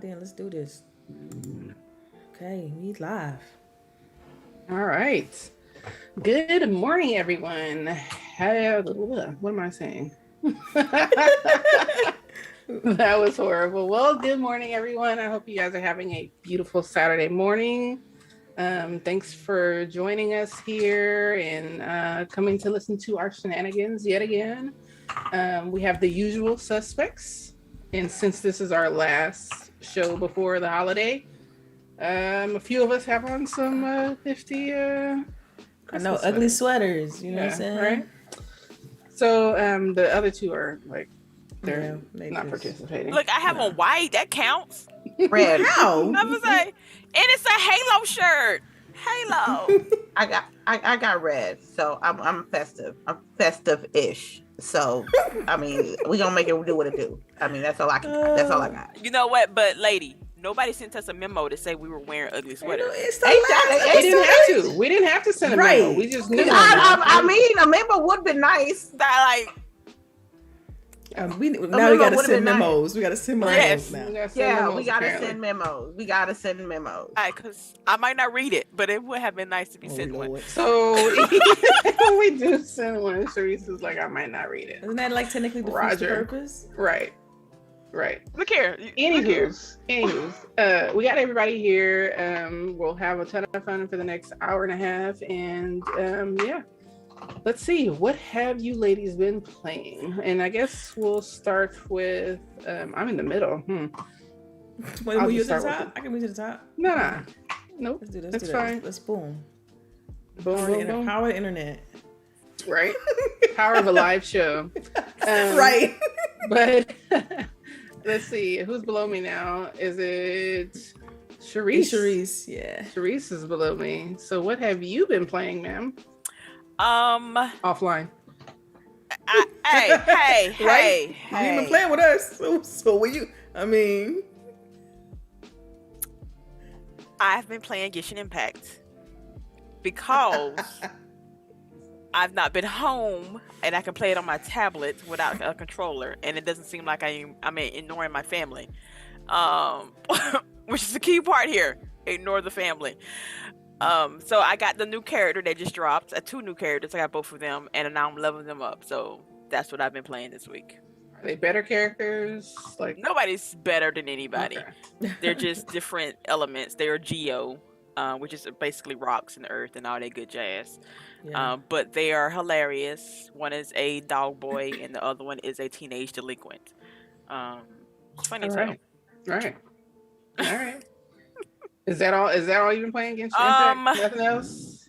locked in. Let's do this. Okay, we live. All right. Good morning, everyone. What am I saying? That was horrible. Well, good morning, everyone. I hope you guys are having a beautiful Saturday morning. Thanks for joining us here and coming to listen to our shenanigans yet again. We have the usual suspects. And since this is our last show before the holiday, a few of us have on some nifty I know, ugly sweaters. You know what I'm saying? Right? So the other two are like, they're not participating. Look, I have on white. That counts. Red. How? I was like, and it's a Halo shirt. Halo. I got red, so I'm festive. I'm festive-ish. So I mean, we gonna make it do what it do. I mean, that's all I got. You know what? But lady, nobody sent us a memo to say we were wearing ugly sweaters. We didn't have to send a memo. We just knew. I mean, a memo would be nice. That we gotta send memos. We gotta send memos now. We gotta send memos. We gotta send memos. All right, because I might not read it, but it would have been nice to be sent one. So we do send one. CHAREECE is like, I might not read it. Isn't that like technically the purpose? Right. Look here. Anywho's, we got everybody here. We'll have a ton of fun for the next hour and a half, and let's see, what have you ladies been playing? And I guess we'll start with I'm in the middle. Wait, will you to the top? I can move to the top. Nah. Nope. Let's do this. That's fine. Let's boom. Boom. Power of the internet. Right. Power of a live show. Right. But let's see, who's below me now? Is it CHAREECE? CHAREECE, yeah. CHAREECE is below me. So what have you been playing, ma'am? Offline. Hey. You ain't been playing with us. So will you? I mean, I've been playing Genshin Impact because I've not been home and I can play it on my tablet without a controller, and it doesn't seem like I'm ignoring my family, which is the key part here. Ignore the family. So I got the new character that just dropped. 2 new characters. I got both of them, and now I'm leveling them up. So that's what I've been playing this week. Are they better characters? Like, nobody's better than anybody. Okay. They're just different elements. They are Geo, which is basically rocks and earth and all that good jazz. Yeah. But they are hilarious. One is a dog boy, and the other one is a teenage delinquent. It's funny as hell. All right. Is that all you've been playing against Impact? Nothing else?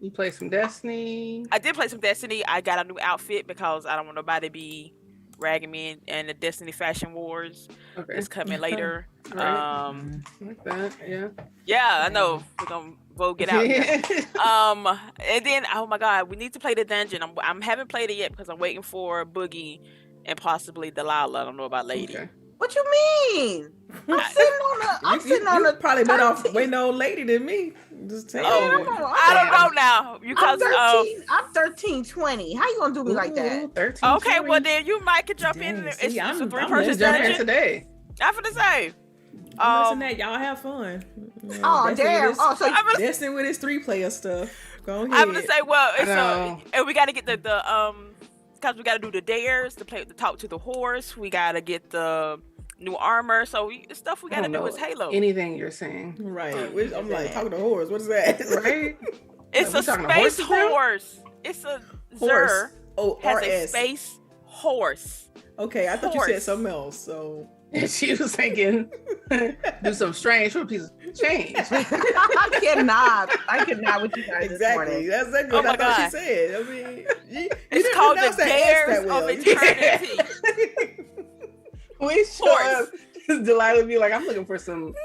You play some Destiny? I did play some Destiny. I got a new outfit because I don't want nobody to be ragging me in the Destiny Fashion Wars. Okay. It's coming later. Right. Like that, yeah. Yeah, I know. We're gonna vogue it out here. And then, oh my God, we need to play the dungeon. I haven't played it yet because I'm waiting for Boogie and possibly Delilah. I don't know about Lady. Okay. What you mean? I'm sitting on the probably better off waiting on Lady than me. Just tell you. I don't know now because I'm 1320. How you gonna do me like that? 13. Okay, well then you might could jump in. It's a 3-person dungeon today. I'm gonna say. Listen, that y'all have fun. Oh damn! So Destiny with his 3-player stuff. Go ahead. I'm gonna say, and we gotta get the because we gotta do the dares to talk to the horse. We gotta get the new armor, so stuff we gotta do is Halo. Anything you're saying, right? I'm like talking to horse. What is that? Right? It's a space horse. It's a Zer. Has a space horse. Okay, I thought you said something else. So she was thinking, do some strange for a piece of change. I cannot with you guys. Exactly. That's exactly what I thought she said. I mean, it's called the Dares of Eternity. We show up. Delilah be like, I'm looking for some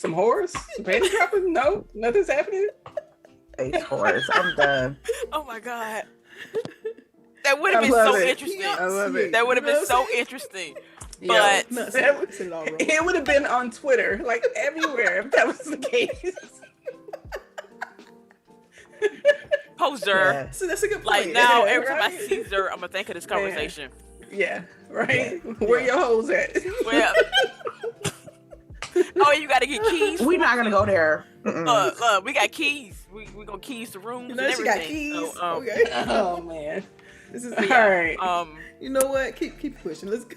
horse, some panty droppers. No, nothing's happening. Space horse. I'm done. Oh my God. That would have been so interesting. I love it. That would have been so interesting. Yeah, but it would have been on Twitter, like everywhere, if that was the case. Poser. Yeah. So that's a good point. Like now, every time I see Zer, I'm gonna think of this conversation. Yeah, right. Where your hoes at? Well, Oh, you gotta get keys. We're not gonna go there. Look, we got keys. We gonna keys the rooms and everything. She got keys. So, okay. Oh man. This is All right. You know what? Keep pushing. Let's go.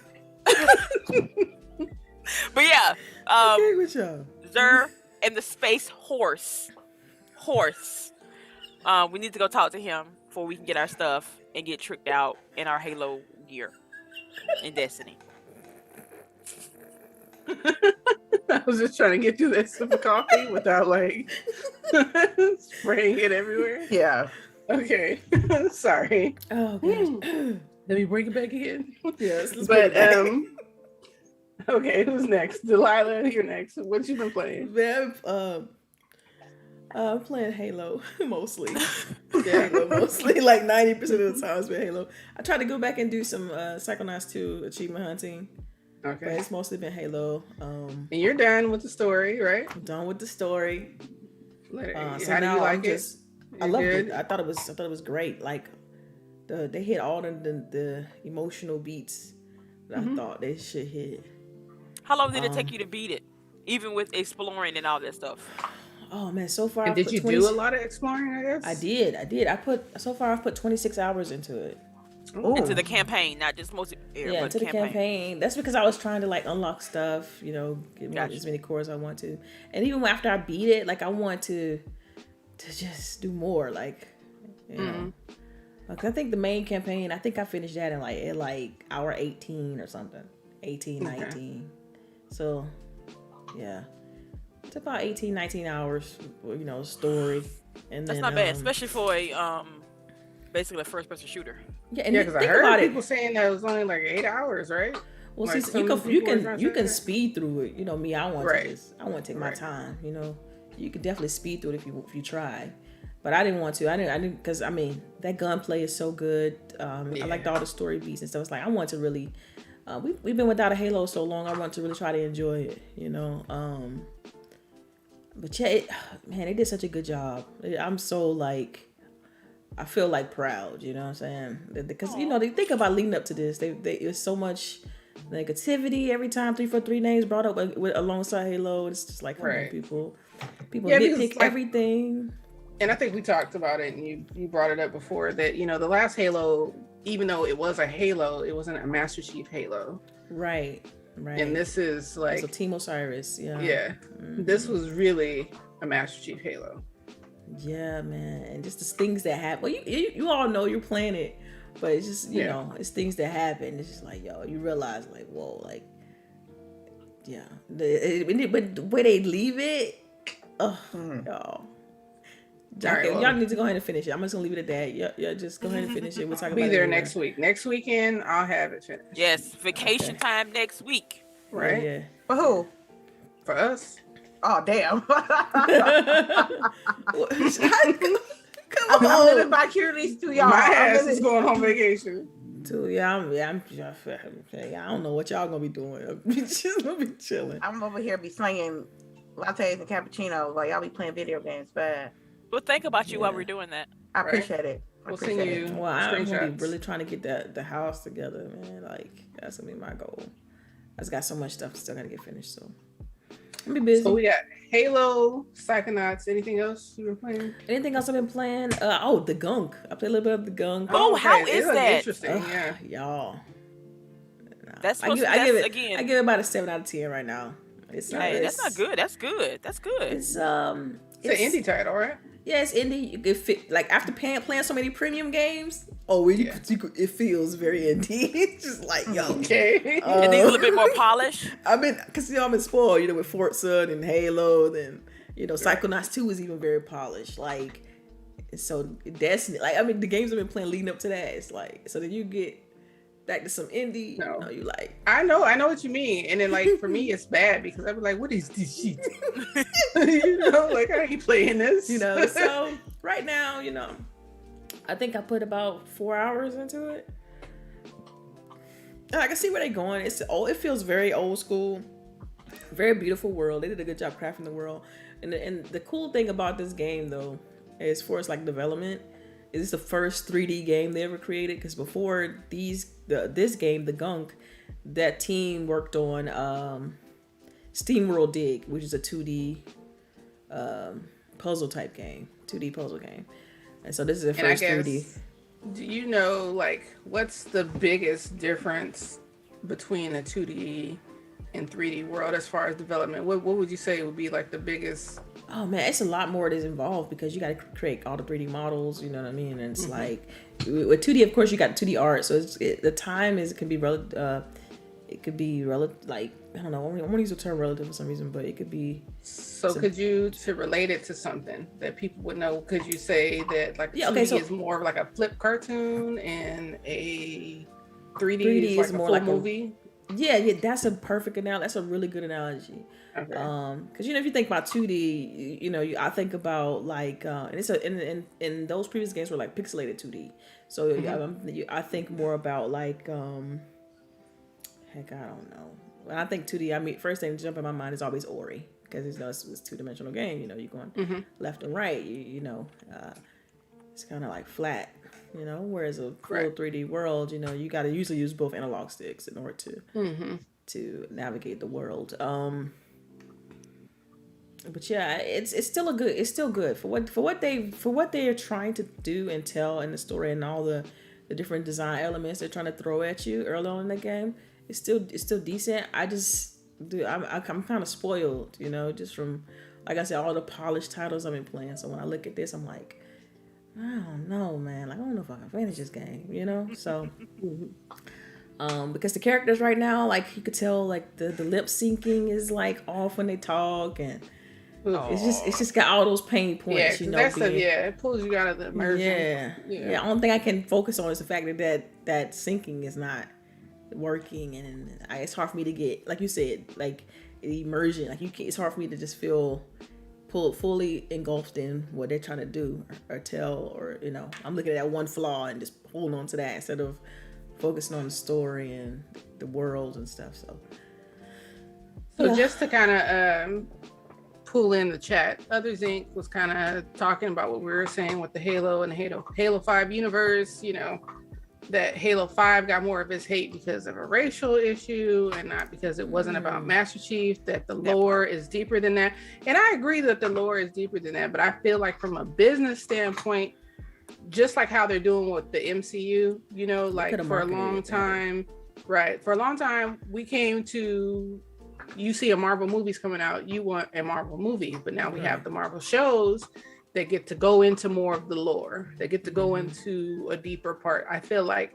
But yeah, Okay with y'all. Zer and the space horse. We need to go talk to him before we can get our stuff and get tricked out in our Halo gear in Destiny. I was just trying to get through that sip of coffee without like spraying it everywhere. Yeah. Okay. Sorry. Oh gosh. Let me bring it back again. Yes. But okay, who's next? Delilah, you're next. What you been playing? Man, I'm playing Halo mostly. Yeah, Halo mostly. Like 90% of the time it's been Halo. I tried to go back and do some Psychonauts 2 achievement hunting. Okay. But it's mostly been Halo. And you're done with the story, right? I'm done with the story. So So how do now you like I'm it? just, I You're loved good? it. I thought it was great. Like they hit all the emotional beats that I thought they should hit. How long did it take you to beat it? Even with exploring and all that stuff. Oh man, so far And I've did put you 20 do a lot of exploring, I guess? I did. I've put 26 hours into it. Into the campaign, not just multiplayer, Yeah, but into the campaign. That's because I was trying to like unlock stuff, you know, get Gotcha. as many cores I want to. And even after I beat it, like I want to just do more, like, you know. Like, I think the main campaign, I think I finished that in like hour 18 or something. 18, 19. So, yeah. It's about 18, 19 hours, you know, story. And that's then, not bad, especially for a basically a first-person shooter. Yeah, and because I think heard about people it. saying that it was only like 8 hours, right? Well, Like see, some you people were can saying speed through it. You know me, I want Right. to take my Right. time. You know, you could definitely speed through it if you try. But I didn't want to. I didn't because I mean that gunplay is so good. I liked all the story beats and stuff. It's like I want to really. We've been without a Halo so long. I want to really try to enjoy it. You know. But yeah, they did such a good job. I'm so like. I feel like proud, you know what I'm saying? Because you know they think about leading up to this. There's so much negativity every time 343 names brought up alongside Halo. It's just like, come on, people nitpick like, everything. And I think we talked about it, and you brought it up before that the last Halo, even though it was a Halo, it wasn't a Master Chief Halo. Right. And this is like so Team Osiris, yeah. Mm-hmm. This was really a Master Chief Halo. Yeah, man, and just the things that happen. Well, you all know you're playing it, but it's just you know it's things that happen. It's just like you realize like whoa, like yeah, but the way they leave it, y'all. Y'all need to go ahead and finish it. I'm just gonna leave it at that. Yeah, just go ahead and finish it. We'll talk about it. Be there next week. Next weekend, I'll have it finished. Yes, vacation time next week. Right? Yeah. For who? For us. Oh damn! Come I'm living vicariously through y'all. My ass is going on vacation. Too, yeah, I don't know what y'all gonna be doing. I'm just gonna be chilling. I'm over here be slinging lattes and cappuccinos while y'all be playing video games. But we'll think about you while we're doing that. I appreciate it. We'll send you. Well, I'm gonna be really trying to get the house together, man. Like that's gonna be my goal. I just got so much stuff still gotta get finished, so. I'm be busy. So we got Halo, Psychonauts. Anything else you were playing? Anything else I've been playing? The Gunk. I played a little bit of the Gunk. Oh, okay. How is that? Interesting. Yeah, y'all. That's I give it about a 7 out of 10 right now. That's not good. That's good. That's good. It's an indie title, right? Yeah, it's indie. You could fit like after playing so many premium games. Oh, it feels very indie. It's just like okay. It needs a little bit more polish. I've been spoiled, with Forza and Halo. Then Psychonauts 2 is even very polished. Like, so Destiny. Like, I mean, the games I've been playing leading up to that. It's like so then you get back to some indie. No. You like. I know what you mean, and then like for me, it's bad because I'd be like, "What is this shit?" Like I ain't playing this. So right now, I think I put about 4 hours into it. And I can see where they're going. It feels very old school, very beautiful world. They did a good job crafting the world. And the cool thing about this game though, as far as like development, is it's the first 3D game they ever created. Because before this game, the Gunk, that team worked on Steam World Dig, which is a 2D puzzle type game, 2D puzzle game. And so this is the first 3D. Do you know, like, what's the biggest difference between a 2D and 3D world as far as development? What would you say would be like the biggest? Oh man, it's a lot more that is involved because you got to create all the 3D models. You know what I mean? And it's like with 2D, of course, you got 2D art, so the time is it could be relative. Like I don't know, I want to use the term relative for some reason, but it could be. So could you, to relate it to something that people would know, could you say that like 2D is more of like a flip cartoon and a 3D is like more a full movie? Yeah, that's a perfect analogy. That's a really good analogy. Okay. Because if you think about 2D, I think about like, and it's in those previous games were like pixelated 2D. So I think more about like, heck, I don't know. When I think 2D, I mean, first thing to jump in my mind is always Ori, because it's a 2-dimensional game. You're going left and right. It's kind of like flat. Whereas a full 3D world, you got to usually use both analog sticks in order to navigate the world. But yeah, it's still good for what they are trying to do and tell in the story and all the different design elements they're trying to throw at you early on in the game. It's still decent. I'm kind of spoiled, just from, like I said, all the polished titles I've been playing. So when I look at this, I'm like, I don't know, man. Like, I don't know if I can finish this game, So, because the characters right now, like, you could tell, like, the lip syncing is, like, off when they talk, and it's just got all those pain points, it pulls you out of the immersion. Yeah. The only thing I can focus on is the fact that syncing is not working, and it's hard for me to get, like you said, like, immersion. Like, it's hard for me to just feel fully engulfed in what they're trying to do or tell, or I'm looking at that one flaw and just holding on to that instead of focusing on the story and the world and stuff. So just to kind of pull in the chat, Others Inc. was kind of talking about what we were saying with the Halo and Halo 5 universe, that Halo 5 got more of its hate because of a racial issue and not because it wasn't about Master Chief, that the lore is deeper than that. And I agree that the lore is deeper than that, but I feel like from a business standpoint, just like how they're doing with the MCU, like for a long time, we came to, you see a Marvel movie's coming out, you want a Marvel movie, but now we have the Marvel shows that get to go into more of the lore, that get to go into a deeper part. I feel like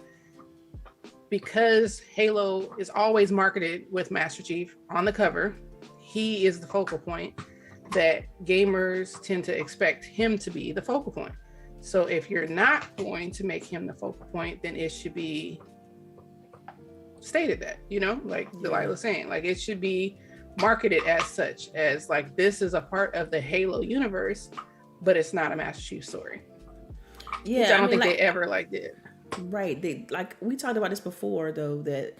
because Halo is always marketed with Master Chief on the cover, he is the focal point, that gamers tend to expect him to be the focal point. So if you're not going to make him the focal point, then it should be stated that, like Delilah was saying, like it should be marketed as such, as like this is a part of the Halo universe, but it's not a Master Chief story. Yeah, which I don't think they ever did. Right. They, like, we talked about this before though, that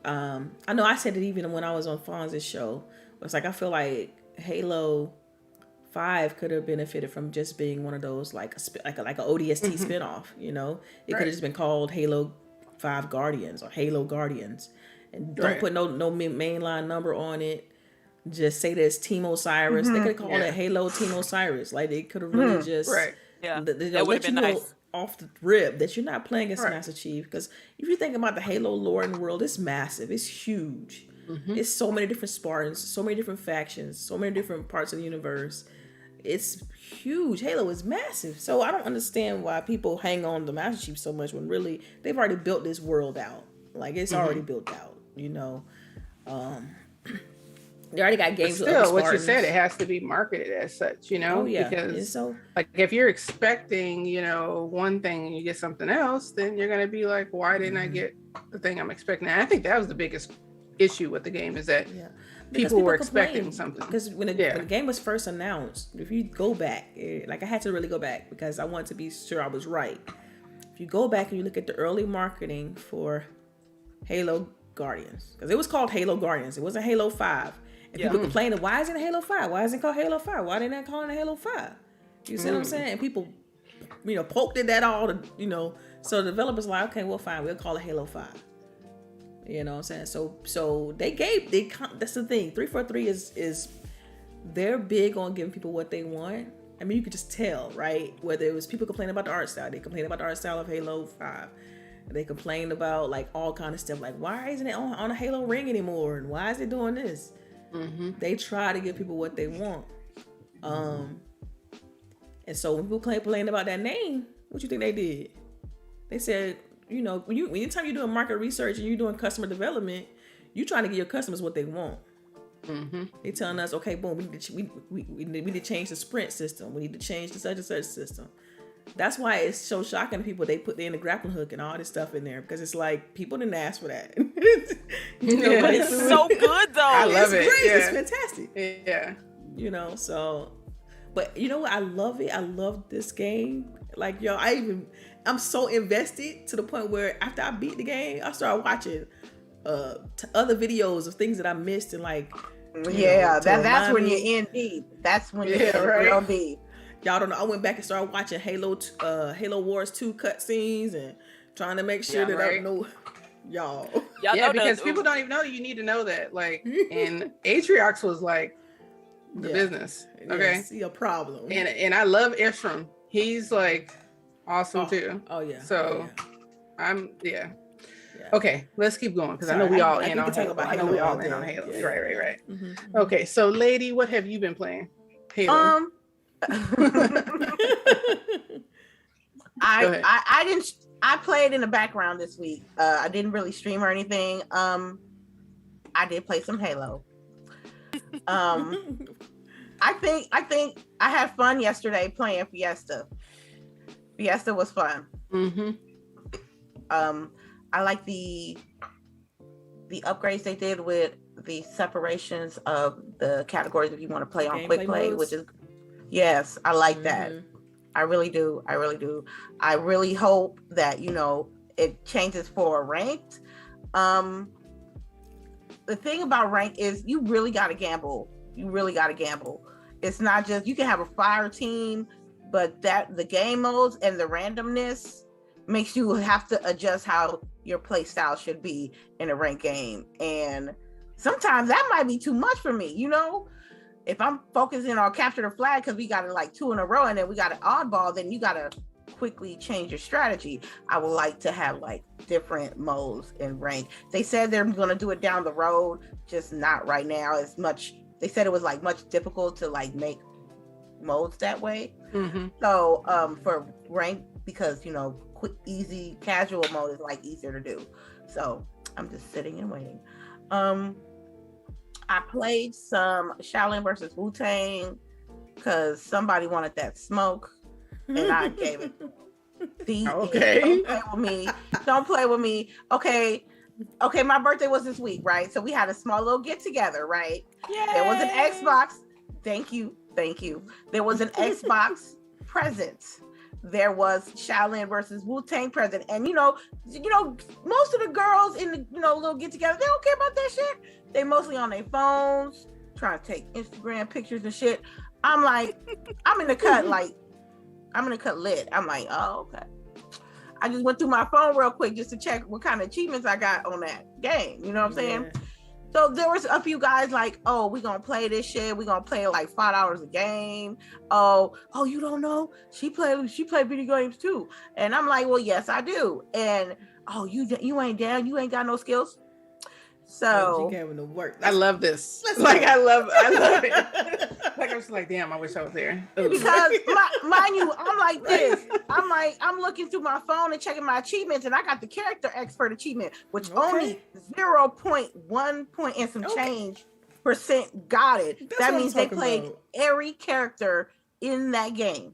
I know I said it even when I was on Fonz's show. It's like I feel like Halo 5 could have benefited from just being one of those like an ODST spinoff. It could have just been called Halo 5 Guardians or Halo Guardians, and don't put no mainline number on it. Just say that it's Team Osiris. They could have called it Halo Team Osiris. Like they could have really just that would have been nice off the rip that you're not playing as Master Chief. Because if you think about the Halo lore in the world, it's massive. It's huge. It's so many different Spartans, so many different factions, so many different parts of the universe. It's huge. Halo is massive. So I don't understand why people hang on to Master Chief so much when really they've already built this world out. Like it's already built out. They already got games. But still, what you said, it has to be marketed as such, because like if you're expecting, one thing and you get something else, then you're gonna be like, why didn't I get the thing I'm expecting? And I think that was the biggest issue with the game, is that people were expecting something. Because when the game was first announced, if you go back, like I had to really go back because I wanted to be sure I was right. If you go back and you look at the early marketing for Halo Guardians, because it was called Halo Guardians, it wasn't Halo 5. And people complaining, why isn't it Halo 5? Why isn't it called Halo 5? Why didn't they call it Halo 5? You see what I'm saying? And people, poked at that all, so the developers were like, okay, well, fine, we'll call it Halo 5. You know what I'm saying? So that's the thing. 343 is they're big on giving people what they want. I mean, you could just tell, right? Whether it was people complaining about the art style, they complain about the art style of Halo 5. They complain about like all kind of stuff, like why isn't it on a Halo ring anymore, and why is it doing this? They try to give people what they want. And so when people complain about that name, what you think they did? They said, you know, anytime you're doing market research and you're doing customer development, you're trying to give your customers what they want. They telling us, okay, boom, we need to change the sprint system. We need to change the such and such system. That's why it's so shocking to people. They put in the grappling hook and all this stuff in there because it's like people didn't ask for that. But it's so good though. I love it. Great. Yeah. It's fantastic. Yeah. You know, so, but you know what? I love it. I love this game. Like, yo, I'm so invested to the point where after I beat the game, I started watching other videos of things that I missed and like. That's when you're in deep. That's when you're real deep. Y'all don't know. I went back and started watching Halo Wars 2 cutscenes and trying to make sure that I know y'all. Because people don't even know you need to know that. Like, and Atriox was like the business. Okay, see a problem. And I love Ishram. He's like awesome too. Oh yeah. So Yeah. Okay, let's keep going because I know we all in on Halo. I know we all in on Halo. Yeah. Right. Okay, so lady, what have you been playing? Halo. I played in the background this week. I didn't really stream or anything. I did play some Halo. I think I had fun yesterday playing Fiesta. Fiesta was fun. I like the upgrades they did with the separations of the categories if you want to play on quick play, which is yes, I like that. I really do. I really hope that, you know, it changes for ranked. The thing about ranked is you really got to gamble. It's not just, you can have a fire team, but that the game modes and the randomness makes you have to adjust how your play style should be in a ranked game. And sometimes that might be too much for me, you know? If I'm focusing on capture the flag because we got it like 2 in a row and then we got an oddball, then you got to quickly change your strategy. I would like to have like different modes in rank. They said they're going to do it down the road, just not right now as much. They said it was like much difficult to like make modes that way. So for rank, because, you know, quick, easy, casual mode is like easier to do. So I'm just sitting and waiting. I played some Shaolin versus Wu-Tang because somebody wanted that smoke and I gave it. Okay. Don't play with me. Okay, my birthday was this week, right? So we had a small little get together, right? Yay! There was an Xbox. Thank you. There was an Xbox present. There was Shaolin versus Wu-Tang present. And you know, most of the girls in the little get together, they don't care about that shit. They mostly on their phones, trying to take Instagram pictures and shit. I'm like, I'm in the cut lit. I'm like, oh, okay. I just went through my phone real quick just to check what kind of achievements I got on that game. You know what I'm saying? So there was a few guys like, oh, we gonna play this shit. We gonna play like $5 a game. Oh, you don't know? She played video games too. And I'm like, well, yes, I do. And oh, you ain't down. You ain't got no skills. So she came to work. I love this. I love it. Like I was like, damn, I wish I was there. Because mind you, I'm like this. I'm looking through my phone and checking my achievements, and I got the character expert achievement, which only 0.1 point and some change % got it. That means they played every character in that game.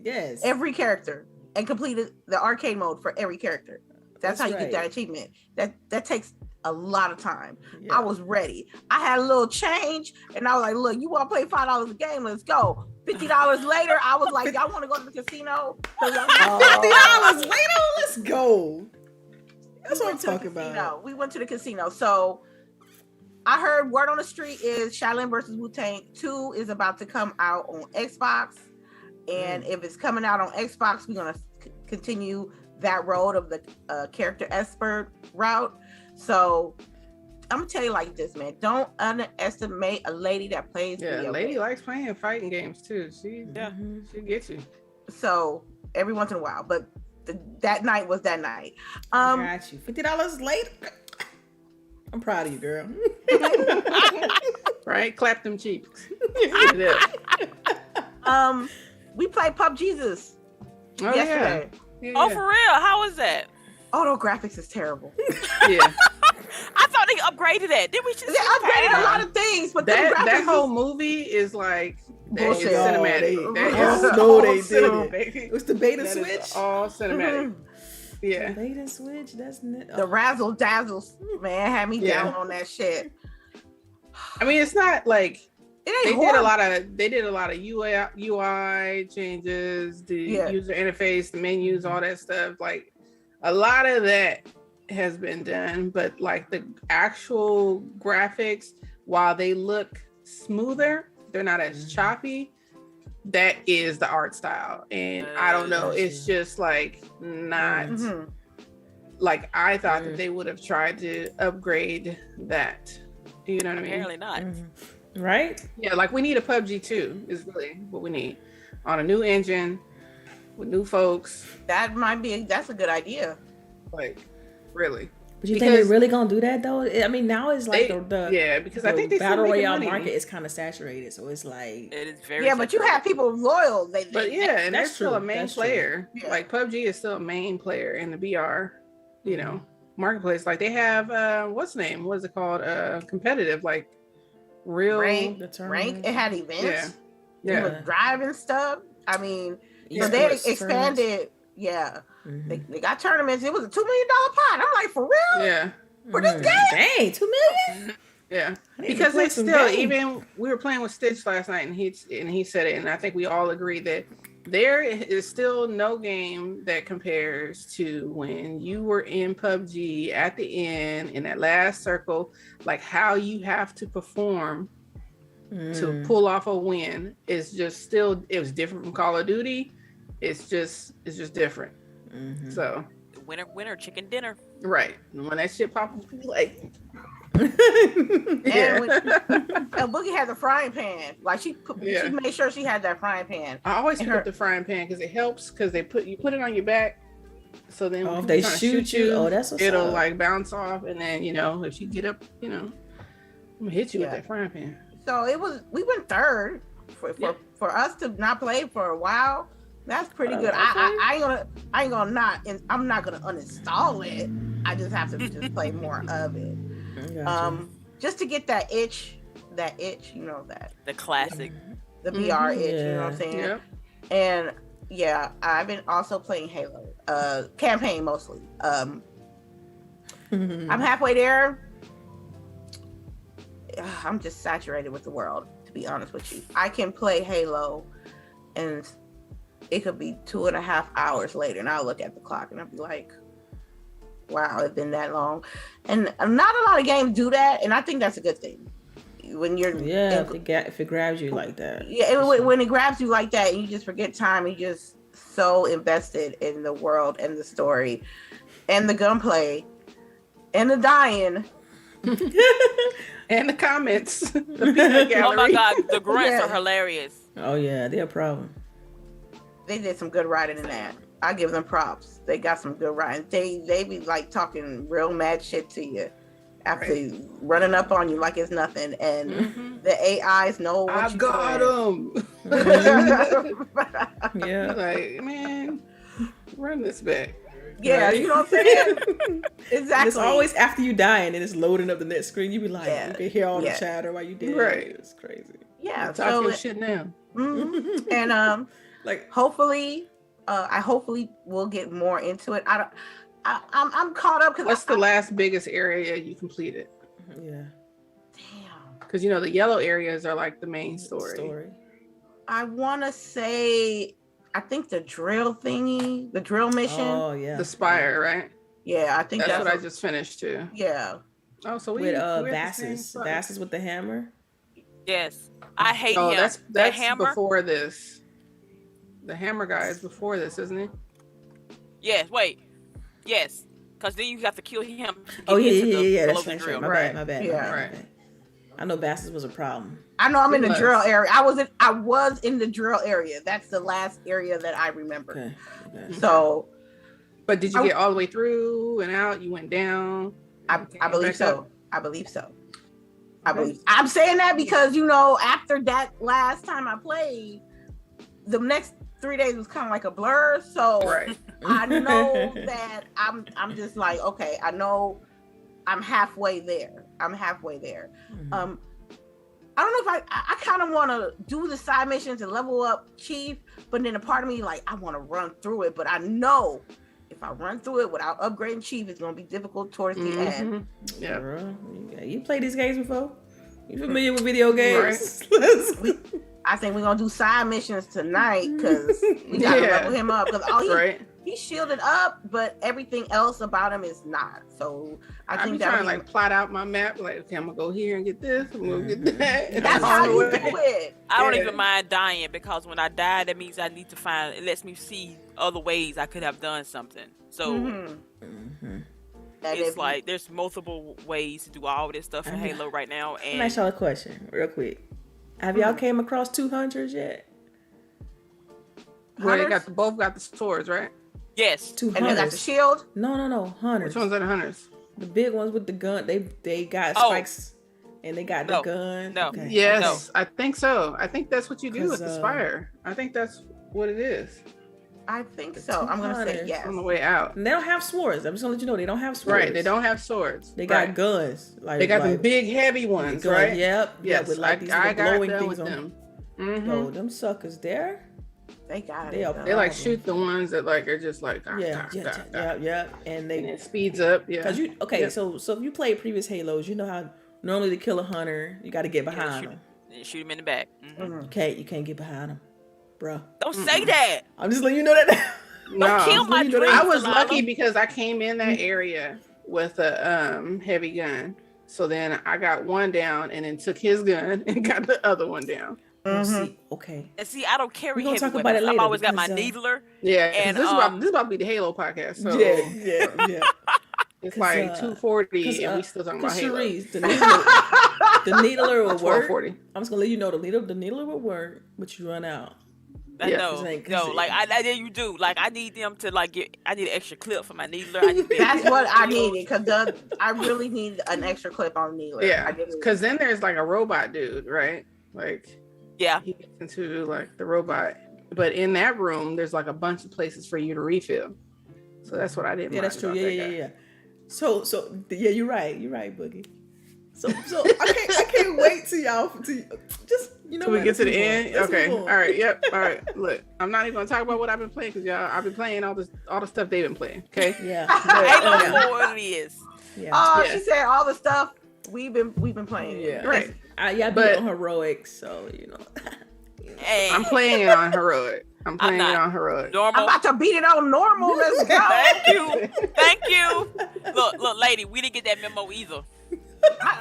Yes. Every character, and completed the arcade mode for every character. That's how you get that achievement. That takes a lot of time. I was ready. I had a little change and I was like, look, you want to play $5 a game? Let's go. $50 later, I was like, y'all want to go to the casino? $50 later, let's go. That's what I'm talking about. We went to the casino. So I heard word on the street is Shaolin versus Wu-Tang 2 is about to come out on Xbox. And if it's coming out on Xbox, we're going to continue that road of the character expert route. So I'm gonna tell you like this, man. Don't underestimate a lady that plays video lady games. Likes playing fighting games too. She gets you. So every once in a while, but that night was that night. Got you. $50 later. I'm proud of you, girl. Right? Clap them cheeks. We played PUBG yesterday. Yeah. Oh, for real? How was that? Auto graphics is terrible. Yeah. I thought they upgraded that. Did we just They upgraded a lot of things, but that whole movie is like bullshit. Cinematic. They did it. It was the beta switch. All cinematic. Yeah. Beta switch. That's the razzle dazzles, man, had me down on that shit. I mean, it's not like it ain't they did a lot of UI changes, the user interface, the menus, all that stuff. Like a lot of that has been done, but like the actual graphics, while they look smoother, they're not as choppy. That is the art style, and I don't know, it's just like not like I thought that they would have tried to upgrade that. You know what I mean? Apparently not. Right? Yeah, like we need a PUBG 2 is really what we need, on a new engine with new folks. That's a good idea. Like, really. But you think they're really gonna do that though? I mean, now it's like because I think they battle royale market is kind of saturated, so it's like it is very but you have people loyal. And they're still a main player. Yeah. Like PUBG is still a main player in the BR, marketplace. Like they have what's the name? What is it called? Competitive, like real rank. It had events. Yeah. It was driving stuff. I mean, so they expanded. Yeah. They got tournaments. It was a $2 million pot. I'm like, for real? Yeah. For this game? Dang, $2 million? Yeah. Because it's still, even we were playing with Stitch last night, and he said it, and I think we all agree that there is still no game that compares to when you were in PUBG at the end in that last circle, like how you have to perform to pull off a win is just still, it was different from Call of Duty. It's just different. So winner chicken dinner. Right. When that shit pops up, you like Boogie had the frying pan. Like she made sure she had that frying pan. I always pick up the frying pan because it helps, because you put it on your back, so then if they shoot you, that's what's it'll up. like bounce off, and then if you get up, I'm gonna hit you with that frying pan. So we went third for us to not play for a while. That's pretty good. Okay. I'm not gonna uninstall it. I just have to just play more of it. Just to get that itch, the classic, the BR itch. You know what I'm saying? Yep. And I've been also playing Halo, campaign mostly. I'm halfway there. I'm just saturated with the world, to be honest with you. I can play Halo, and it could be 2.5 hours later, and I'll look at the clock and I'll be like, wow, it's been that long. And not a lot of games do that, and I think that's a good thing. When you're if it grabs you like that. When it grabs you like that, and you just forget time, and you're just so invested in the world and the story and the gunplay and the dying. And the comments. The peanut gallery. Oh my God, the grunts are hilarious. Oh yeah, they're a problem. They did some good writing in that. I give them props. They got some good writing. They be like talking real mad shit to you after running up on you like it's nothing. And the AIs know what I got them. Yeah. Like, man, run this back. Yeah, you know what I'm saying? Exactly. It's always after you die, and then it's loading up the next screen. You be like, you can hear all the chatter while you did. Right. It's crazy. Yeah. Talk your shit now. And like hopefully we'll get more into it. I'm caught up because what's the last biggest area you completed? Yeah. Damn. Because the yellow areas are like the main story. I want to say, I think the drill thingy, the drill mission. Oh yeah. The Spire, right? Yeah, I think that's what I just finished too. Yeah. Oh, so with Basses with the hammer. Yes, I hate him. That's that hammer before this. The hammer guy is before this, isn't he? Yes. Wait. Yes. Because then you have to kill him. Oh yeah. Below That's the drill. right. My bad. Right. I know bastards was a problem. I know I'm in the drill area. I was in the drill area. That's the last area that I remember. Okay. So, but did you get all the way through and out? You went down. I believe so. I believe so. I'm saying that because after that last time I played, the next 3 days was kind of like a blur. So I know that I'm just like, okay, I know I'm halfway there. Mm-hmm. I don't know if I kind of want to do the side missions and level up Chief, but then a part of me like I want to run through it, but I know if I run through it without upgrading Chief, it's going to be difficult towards the end. Yeah. Girl, you played these games before? You familiar with video games? Right. I think we're going to do side missions tonight because we got to level him up. Because he's shielded up, but everything else about him is not. So I think trying to like plot out my map. Like, okay, I'm going to go here and get this. I'm going to get that. That's how you do it. I don't even mind dying because when I die, that means I need to it lets me see other ways I could have done something. So it's like there's multiple ways to do all this stuff in Halo right now. And let me ask y'all a question real quick. Have y'all came across 200s yet? Where they both got the swords, right? Yes. 200s. And they got the shield? No, hunters. Which ones are the hunters? The big ones with the gun. They got spikes and they got the gun. No. Okay. Yes, I think so. I think that's what you do with the Spire. I think that's what it is. I think so. I'm going to say yes. On the way out. And they don't have swords. I'm just going to let you know they don't have swords. Right, they don't have swords. They got guns. Like they got the big heavy ones, right? Yep. Yes, with like these glowing things on them. Oh, them suckers there. They got it. They like shoot the ones that like are just like and it speeds up. Yeah. Because so if you play previous Halos, you know how normally to kill a hunter, you got to get behind them. Shoot him in the back. You can't get behind them, bro. Don't say that. I'm just letting you know that. Don't kill my dreams. I was lucky because I came in that area with a heavy gun. So then I got one down and then took his gun and got the other one down. See, okay. And see, I don't carry heavy talk weapons. about it later. I've always got my needler. Yeah, and this is about to be the Halo podcast. So yeah. It's like 240 and we still talking about Halo. CHAREECE, the needler will work. I'm just gonna let you know the needler will work, but you run out. No, like you do. Like I need them to I need an extra clip for my needler. That's what I needed because I really need an extra clip on needler. Yeah, because then there's like a robot dude, right? Like he gets into like the robot, but in that room there's like a bunch of places for you to refill. So that's what I didn't. Yeah, that's true. Yeah. So you're right, Boogie. So I can't wait till y'all just till we get to the end. Okay, all right, yep, all right. Look, I'm not even gonna talk about what I've been playing because I've been playing all the stuff they've been playing. Okay, yeah, I know what it is. Yeah. She said all the stuff we've been playing. Yeah, right. But on heroic, so Hey. I'm playing it on heroic. I'm playing it on heroic. Normal. I'm about to beat it on normal. Let's go. Thank you. Look, lady, we didn't get that memo either.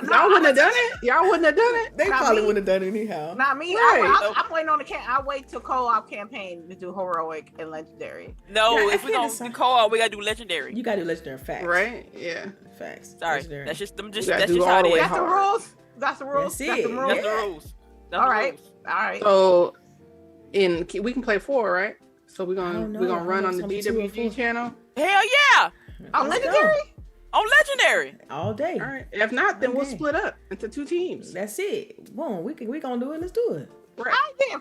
Y'all wouldn't have done it. They probably wouldn't have done it anyhow. Not me. Right. I'm waiting on I'll wait till co-op campaign to do heroic and legendary. No, if we're gonna do co-op, we gotta do legendary. You gotta do legendary facts. Right? Yeah. Facts. Sorry, legendary. that's just how it is. That's the rules. That's the rules. That's the rules. All right. So, we can play 4, right? So we're gonna run on the GWG channel. Hell yeah! On legendary. On legendary all day. All right. If not, then we'll split up into 2 teams. That's it. Boom. We gonna do it. Let's do it. Right.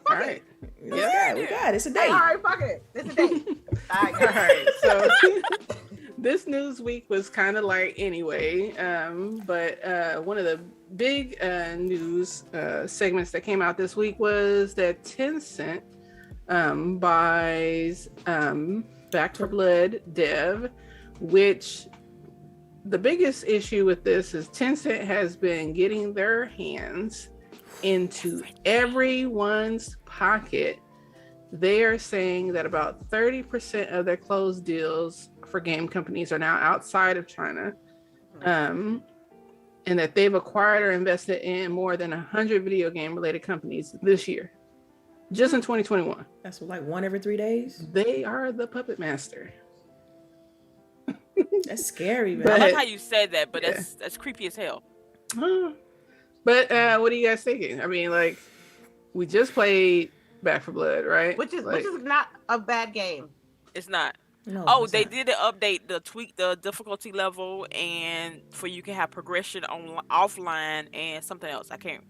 Fuck it. Yeah, we got it. It's a day. All right, fuck it. It's a day. All right. So this news week was kind of light anyway. But one of the big news segments that came out this week was that Tencent buys Back 4 Blood dev, which the biggest issue with this is Tencent has been getting their hands into everyone's pocket. They are saying that about 30% of their closed deals for game companies are now outside of China, and that they've acquired or invested in more than 100 video game related companies this year, just in 2021. That's like one every 3 days. They are the puppet master. That's scary, man. I like how you said that, but that's creepy as hell. But what are you guys thinking? I mean, like, we just played Back 4 Blood, right? Which is like, not a bad game. It's not. No, they did an update, tweak the difficulty level, and for you can have progression on offline and something else. I can't.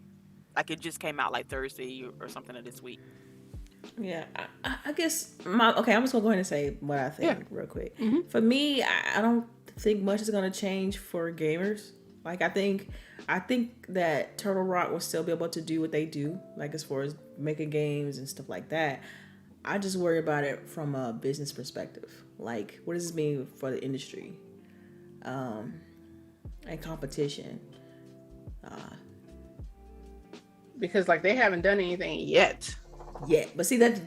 Like, it just came out like Thursday or something of this week. Yeah, I guess I'm just gonna go ahead and say what I think real quick. Mm-hmm. For me, I don't think much is gonna change for gamers. Like, I think that Turtle Rock will still be able to do what they do, like as far as making games and stuff like that. I just worry about it from a business perspective. Like, what does this mean for the industry, and competition? Because like they haven't done anything yet. Yeah, but see that's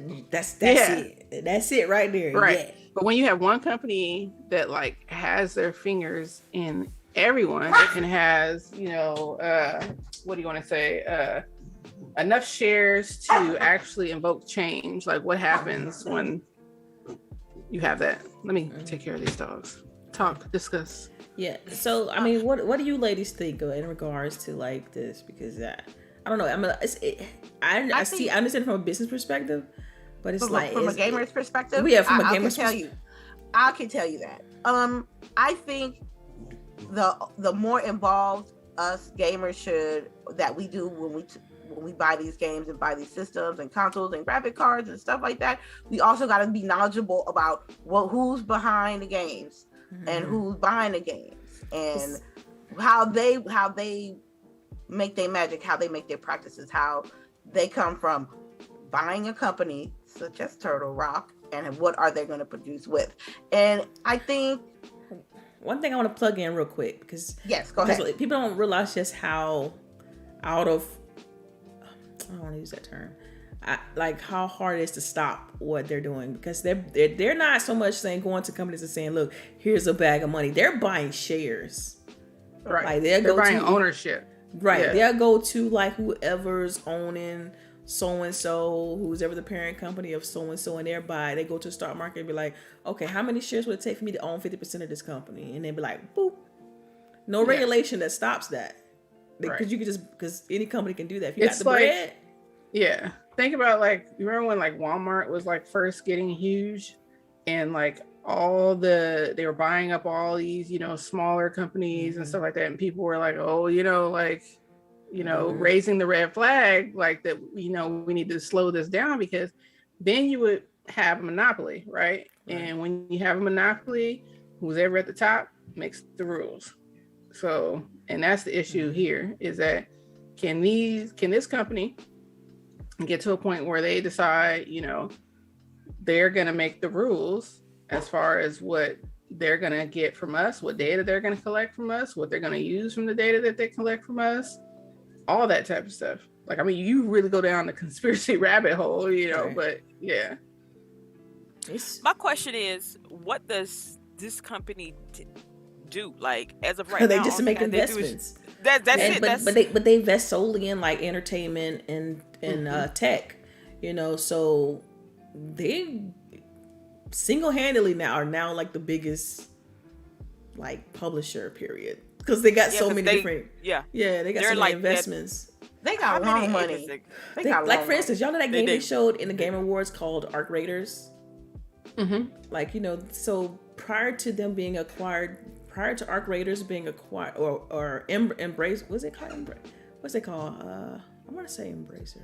it. That's it right there. Right. Yeah. But when you have one company that like has their fingers in everyone and has, what do you want to say? Enough shares to actually invoke change. Like, what happens when you have that? Let me take care of these dogs. Discuss. Yeah. So, I mean, what do you ladies think in regards to like this? Because I don't know. I mean, I understand it from a business perspective, but it's like from a gamer's perspective. Yeah, from a gamer's perspective. I can tell you that. I think the more involved us gamers we do when we buy these games and buy these systems and consoles and graphic cards and stuff like that, we also got to be knowledgeable about who's behind the games and who's buying the games and how they make their magic, how they make their practices, how they come from buying a company such as Turtle Rock and what are they going to produce with. And I think one thing I want to plug in real quick because go ahead. People don't realize just how out of, I don't want to use that term, like how hard it is to stop what they're doing, because they're not so much saying going to companies and saying, look, here's a bag of money. They're buying shares. Right. Like they're buying ownership. Right. Yeah. They'll go to like whoever's owning so-and-so, who's ever the parent company of so-and-so, and they go to the stock market and be like, okay, how many shares would it take for me to own 50% of this company? And they'd be like, boop. No regulation that stops that. Because you can because any company can do that. If you got the bread. Yeah. Think about like, you remember when like Walmart was like first getting huge and like they were buying up all these, smaller companies and stuff like that. And people were like, oh, raising the red flag, like that, we need to slow this down, because then you would have a monopoly, right? And when you have a monopoly, who's ever at the top makes the rules. So, and that's the issue here, is that can this company get to a point where they decide, they're going to make the rules as far as what they're going to get from us, what data they're going to collect from us, what they're going to use from the data that they collect from us, all that type of stuff. Like, I mean, you really go down the conspiracy rabbit hole, but yeah. My question is, what does this company do? Like, as of right now, they just make investments. That's it. But they invest solely in like entertainment and tech, so they single-handedly are like the biggest like publisher period, because they got so many different they got so many investments. They got long money. They got like for instance, y'all know that game they showed in the Game Awards called Arc Raiders. Like, so prior to them being acquired, prior to Arc Raiders being acquired or Embrace, what's it called? I want to say Embracer.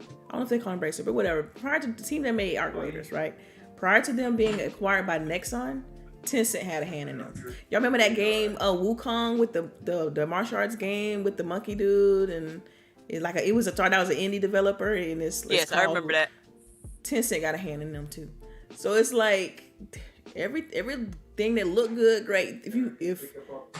I don't know if they call it Embracer, but whatever. Prior to the team that made Arc Raiders, right? Prior to them being acquired by Nexon, Tencent had a hand in them. Y'all remember that game, Wukong, with the martial arts game with the monkey dude, and it was an indie developer, and it's I remember that. Tencent got a hand in them too. So it's like everything that look good, great. If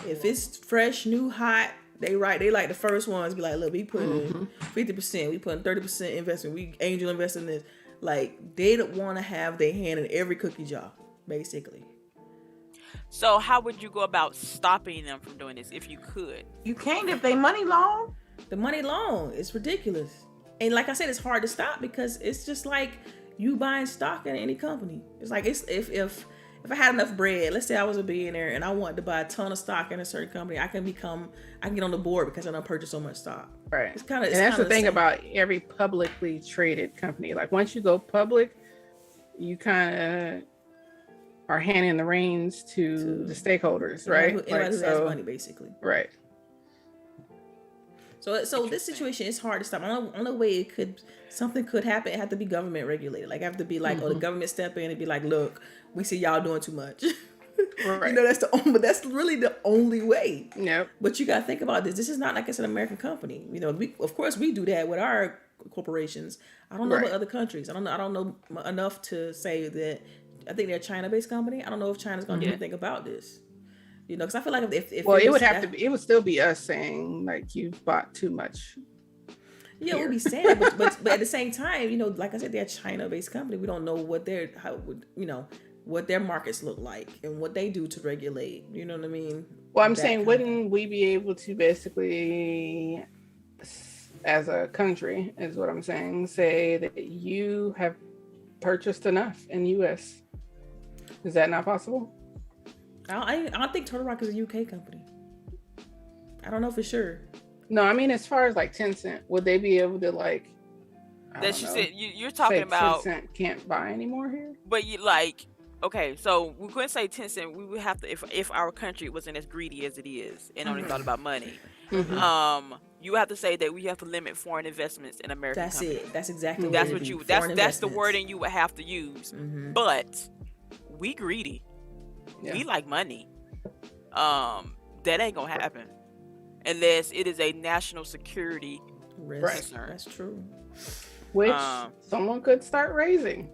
it's fresh, new, hot, they like the first ones. Be like, look, we putting 50%, we putting 30% investment, we angel invest in this. Like, they don't want to have their hand in every cookie jar, basically. So how would you go about stopping them from doing this if you could? You can't if they money long. The money long, it's ridiculous. And like I said, it's hard to stop, because it's just like you buying stock in any company. It's like if if I had enough bread, let's say I was a billionaire and I wanted to buy a ton of stock in a certain company, I can get on the board because I don't purchase so much stock. Right. It's kind of, and that's the thing about every publicly traded company. Like once you go public, you kind of are handing the reins to the stakeholders, right? Anybody who has money, basically. Right. So this situation is hard to stop. Only way something could happen. It had to be government regulated. Like, it have to be like, the government step in and be like, look, we see y'all doing too much. Right. That's really the only way. Yep. But you got to think about this. This is not like it's an American company. Of course we do that with our corporations. I don't know about other countries. I don't know enough to say that. I think they're a China-based company. I don't know if China's going to do anything about this. Because I feel like if it would still be us saying like you've bought too much. Yeah, we'll be saying, but at the same time, like I said, they're a China-based company. We don't know what what their markets look like and what they do to regulate. You know what I mean? Well, I'm saying, wouldn't we be able to basically, as a country, is what I'm saying, say that you have purchased enough in U.S. Is that not possible? I don't think Turtle Rock is a UK company. I don't know for sure. No, I mean, as far as like Tencent, would they be able to like? You're talking about Tencent can't buy anymore here. But okay, so we couldn't say Tencent. We would have to, if our country wasn't as greedy as it is and only thought about money. You have to say that we have to limit foreign investments in American companies. It. That's exactly that's the wording you would have to use. But we greedy. Yeah. We like money. That ain't gonna happen unless it is a national security risk. Concern. That's true. Which someone could start raising.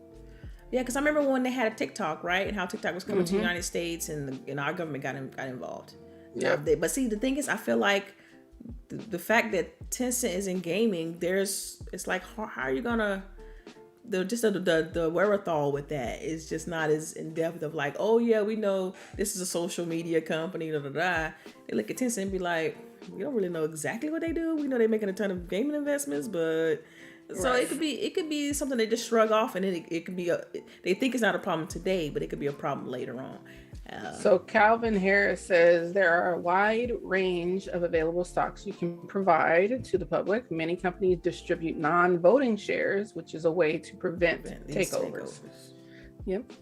Yeah, because I remember when they had a TikTok, right, and how TikTok was coming to the United States, and our government got involved. Yeah. But see, the thing is, I feel like the fact that Tencent is in gaming, it's like, how are you gonna? The wherewithal with that is just not as in depth of like, oh yeah, we know this is a social media company, They look at Tencent and be like, we don't really know exactly what they do. We know they're making a ton of gaming investments, but so it could be something they just shrug off, and then it could be they think it's not a problem today, but it could be a problem later on. So Calvin Harris says there are a wide range of available stocks you can provide to the public. Many companies distribute non-voting shares, which is a way to prevent takeovers. Yep.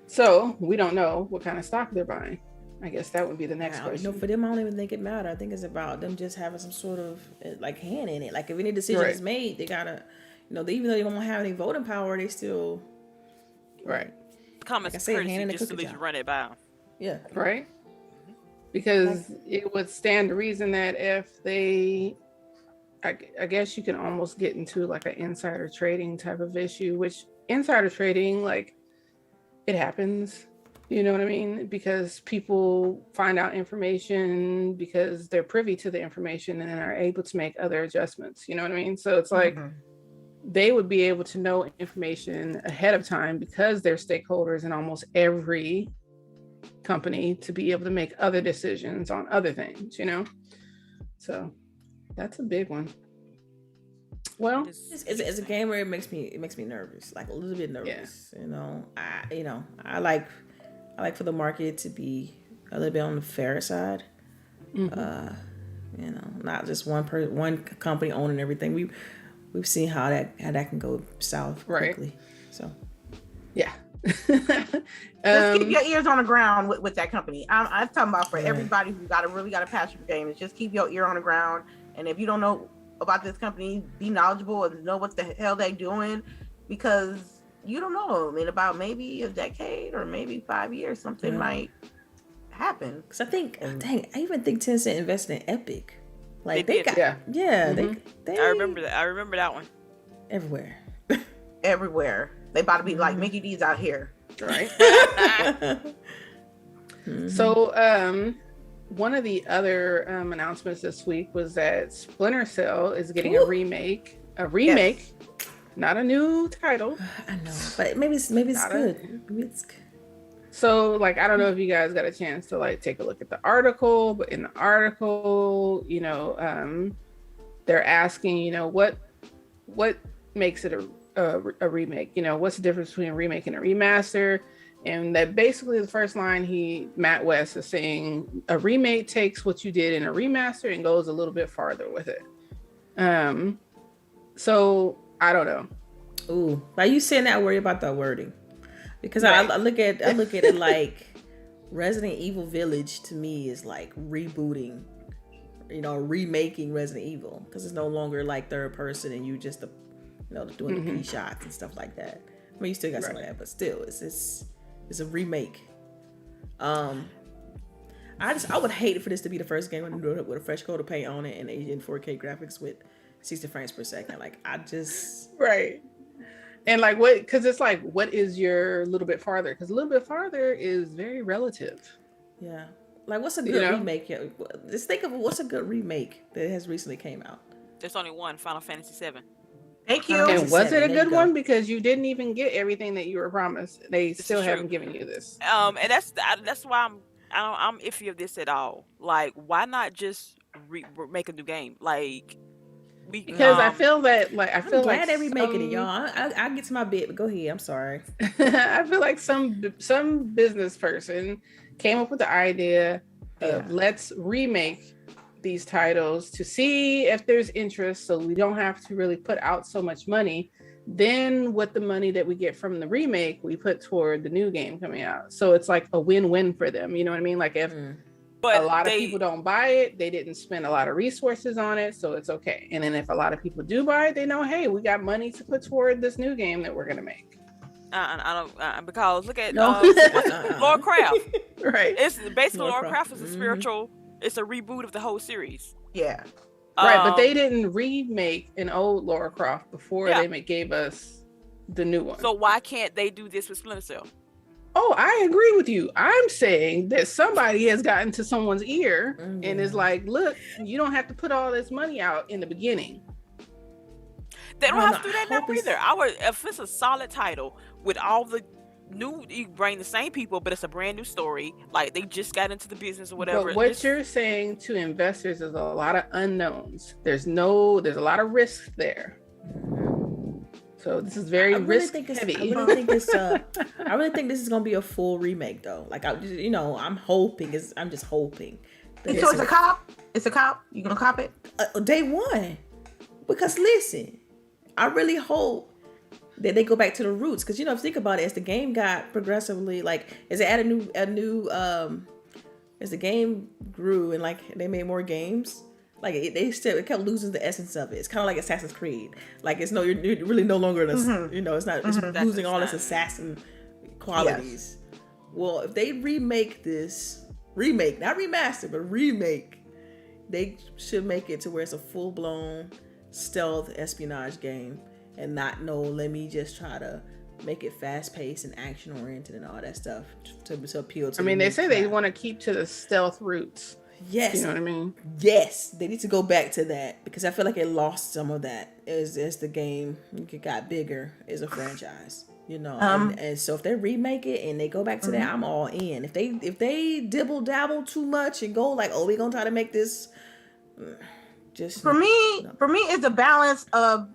So we don't know what kind of stock they're buying. I guess that would be the next question. No, for them, I don't even think it matters. I think it's about them just having some sort of like hand in it. Like if any decision is made, they gotta, even though they don't have any voting power, they still Common courtesy just to run it by. Yeah. Right. Because it would stand to reason that if they, I guess you can almost get into like an insider trading type of issue, which insider trading, like it happens, you know what I mean? Because people find out information because they're privy to the information and then are able to make other adjustments, you know what I mean? So it's like, they would be able to know information ahead of time because they're stakeholders in almost every company to be able to make other decisions on other things, So that's a big one. Well, as a gamer, it makes me nervous, like a little bit nervous. Yeah. I like for the market to be a little bit on the fair side. Not just one company owning everything. We've seen how that can go south quickly. So, yeah. Just keep your ears on the ground with that company. I'm talking about for everybody who really got a passion for games. Just keep your ear on the ground, and if you don't know about this company, be knowledgeable and know what the hell they're doing, because you don't know. In about maybe a decade or maybe 5 years, something might happen. Because I even think Tencent invested in Epic. Like they got, they I remember that. I remember that one. Everywhere. They about to be like Mickey D's out here, right? So, one of the other announcements this week was that Splintercell is getting a remake. Yes. Not a new title. I know, but maybe it's good. Maybe it's good. So, like, I don't know if you guys got a chance to like take a look at the article, but in the article, they're asking, what makes it a remake? What's the difference between a remake and a remaster? And that basically the first line Matt West is saying a remake takes what you did in a remaster and goes a little bit farther with it. So I don't know. Ooh, why you saying that? I worry about the wording, because right. I look at it like Resident Evil Village to me is like rebooting, remaking Resident Evil, because it's no longer like third person and you just doing the P shots and stuff like that. I mean, you still got some of that, but still, it's a remake. I would hate for this to be the first game when do it with a fresh coat of paint on it and in 4K graphics with 60 frames per second. Like right. And like what? Because it's like, what is your little bit farther? Because a little bit farther is very relative. Yeah. Like, what's a good remake? Just think of what's a good remake that has recently came out. There's only one, Final Fantasy VII. Thank you. And was it a good one? Because you didn't even get everything that you were promised. They still haven't given you this. And that's why I'm iffy of this at all. Like, why not just make a new game? Like, because I feel that I'm glad they're remaking it, y'all. I'll get to my bit, but go ahead. I'm sorry. I feel like some business person came up with the idea of let's remake these titles to see if there's interest, so we don't have to really put out so much money. Then with the money that we get from the remake, we put toward the new game coming out. So it's like a win-win for them. You know what I mean? Like if a lot of people don't buy it, they didn't spend a lot of resources on it, so it's okay. And then if a lot of people do buy it, they know, hey, we got money to put toward this new game that we're gonna make. I don't because look at Lord Craft. Right. It's basically Lord Craft is a spiritual. It's a reboot of the whole series. Yeah. Right, but they didn't remake an old Lara Croft before they gave us the new one. So why can't they do this with Splintercell? Oh, I agree with you. I'm saying that somebody has gotten to someone's ear and is like, look, you don't have to put all this money out in the beginning. They don't have to do that now either. If it's a solid title with all the new, you bring the same people, but it's a brand new story. Like they just got into the business or whatever. But what you're saying to investors is a lot of unknowns. There's a lot of risks there. So this is very risk heavy. I really think this is gonna be a full remake though. Like I'm hoping. I'm just hoping. So it's a cop. It's a cop. You gonna cop it? Day one. Because listen, I really hope that they go back to the roots. Because if you think about it, as the game got progressively as they add as the game grew and they made more games. It kept losing the essence of it. It's kind of like Assassin's Creed. You're really no longer it's not it's losing all its assassin qualities. Yes. Well, if they remake this, not remaster, but remake, they should make it to where it's a full blown stealth espionage game and not let me just try to make it fast paced and action oriented and all that stuff to appeal to. I mean, they say they want to keep to the stealth roots. Yes. You know what I mean? Yes. They need to go back to that because I feel like it lost some of that as the game got bigger as a franchise, and so if they remake it and they go back to that, I'm all in. If they dibble dabble too much and go we're going to try to make this just for me, it's a balance of,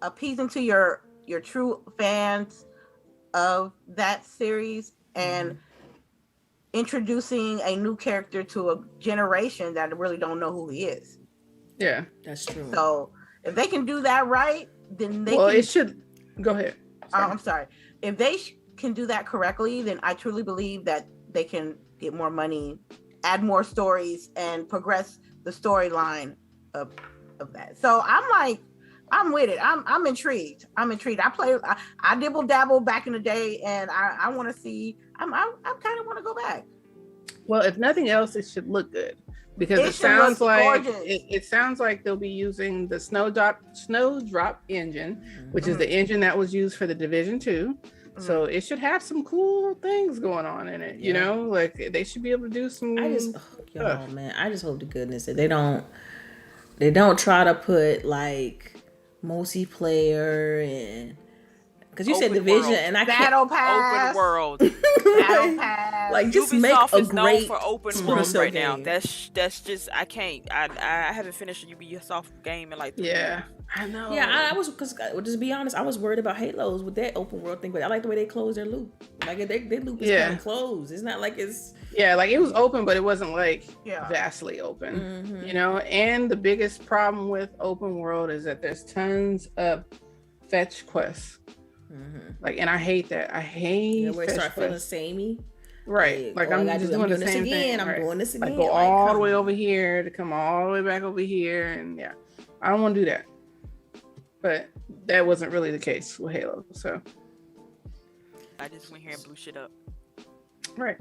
appeasing to your true fans of that series and introducing a new character to a generation that really don't know who he is. Yeah, that's true. So if they can do that right, then it should go ahead. I'm sorry. If they can do that correctly, then I truly believe that they can get more money, add more stories, and progress the storyline of that. So I'm with it. I'm intrigued. I dibble dabble back in the day, and I want to see. I kind of want to go back. Well, if nothing else, it should look good because it sounds like they'll be using the Snowdrop engine, which is the engine that was used for the Division 2. So it should have some cool things going on in it. They should be able to do some. I just hope to goodness that they don't try to put multiplayer and Because you said division, world. and I Battle can't. Pass. Open world. Battle Pass. Like, just Ubisoft make a is known great for open Splinter world Cell right now. game. That's just I can't. I haven't finished a Ubisoft game in like 3 years. I know. Yeah, I was, because just be honest, I was worried about Halos with that open world thing, but I like the way they close their loop. Like, their loop is kind of closed. It's not like it's... Yeah, like it was open, but it wasn't like Yeah. vastly open, Mhm. you know? And the biggest problem with open world is that there's tons of fetch quests. Like, and I hate that. I hate where it fetch start feeling quests. samey. Right. Like, oh, I'm I just gotta doing the this same again. thing. I'm right? doing this again. Like, go Like, all come the way on. over here to come all the way back over here. And yeah, I don't want to do that. But that wasn't really the case with Halo. So, I just went here and blew shit up. right.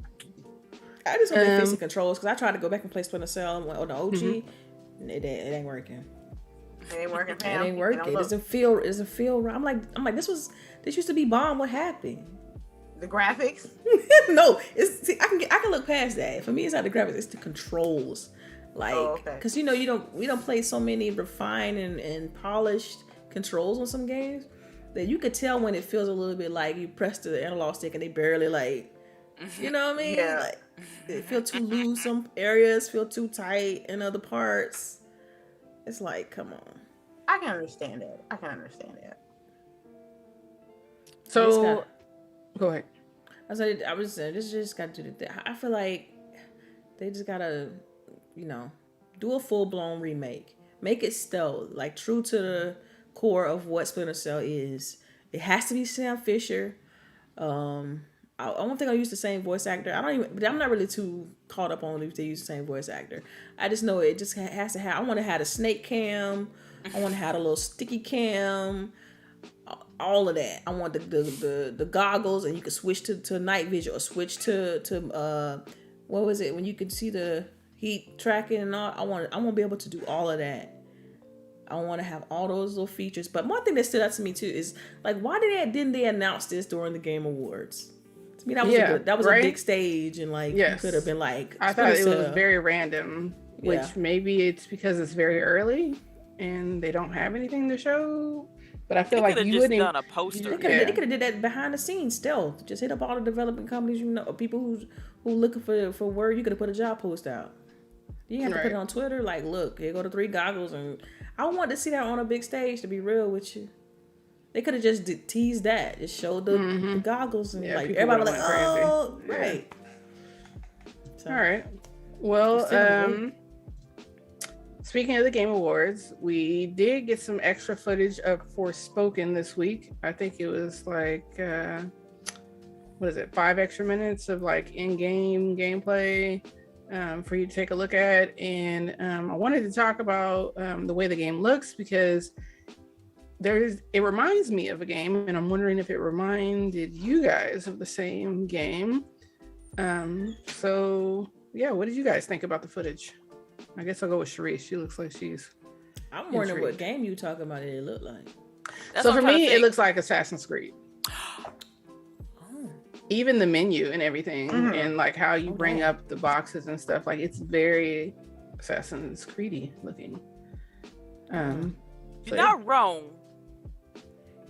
I just want to fix the controls, because I tried to go back and play Splinter Cell on the OG. And it ain't working. It ain't working. It ain't working. It doesn't feel right. I'm like, this used to be bomb. What happened? The graphics. No, I can look past that. For me, it's not the graphics; it's the controls. Like, because we don't play so many refined and polished controls on some games that you could tell when it feels a little bit like you press the analog stick and they barely like, you know what I mean? Yeah. Like, it feel too loose. Some areas feel too tight, in other parts, it's like, come on. I can understand that. So, go ahead. I was saying, this just got to do that. I feel like they just gotta, do a full blown remake. Make it still like true to the core of what Splinter Cell is. It has to be Sam Fisher. I don't think I use the same voice actor. I'm not really too caught up on if they use the same voice actor. I just know it just has to have. I want to have a snake cam. I want to have a little sticky cam. All of that. I want the goggles, and you can switch to night vision or switch to what was it when you could see the heat tracking and all. I want to be able to do all of that. I want to have all those little features. But one thing that stood out to me too is like, why didn't they announce this during the Game Awards? To me, that was a big stage, and like, you could have been like, I thought it was very random, which maybe it's because it's very early and they don't have anything to show. But I feel like you wouldn't done a poster. They could have did that behind the scenes stealth. Just hit up all the development companies, people who looking for work. You could have put a job post out. You have to put it on Twitter. Like, look, here go the 3 goggles, and I want to see that on a big stage. To be real with you, they could have just teased that. Just showed the goggles, and like everybody was like, oh, right. So, all right. Well, speaking of the Game Awards, we did get some extra footage of Forespoken this week. I think it was like, 5 extra minutes of like in-game gameplay for you to take a look at. And I wanted to talk about the way the game looks, because it reminds me of a game, and I'm wondering if it reminded you guys of the same game. So yeah, what did you guys think about the footage? I guess I'll go with CHAREECE. She looks like she's... I'm wondering what game you talking about it look like. So for me, it looks like Assassin's Creed. Even the menu and everything, and like how you bring up the boxes and stuff, like it's very Assassin's Creedy looking. You're not wrong.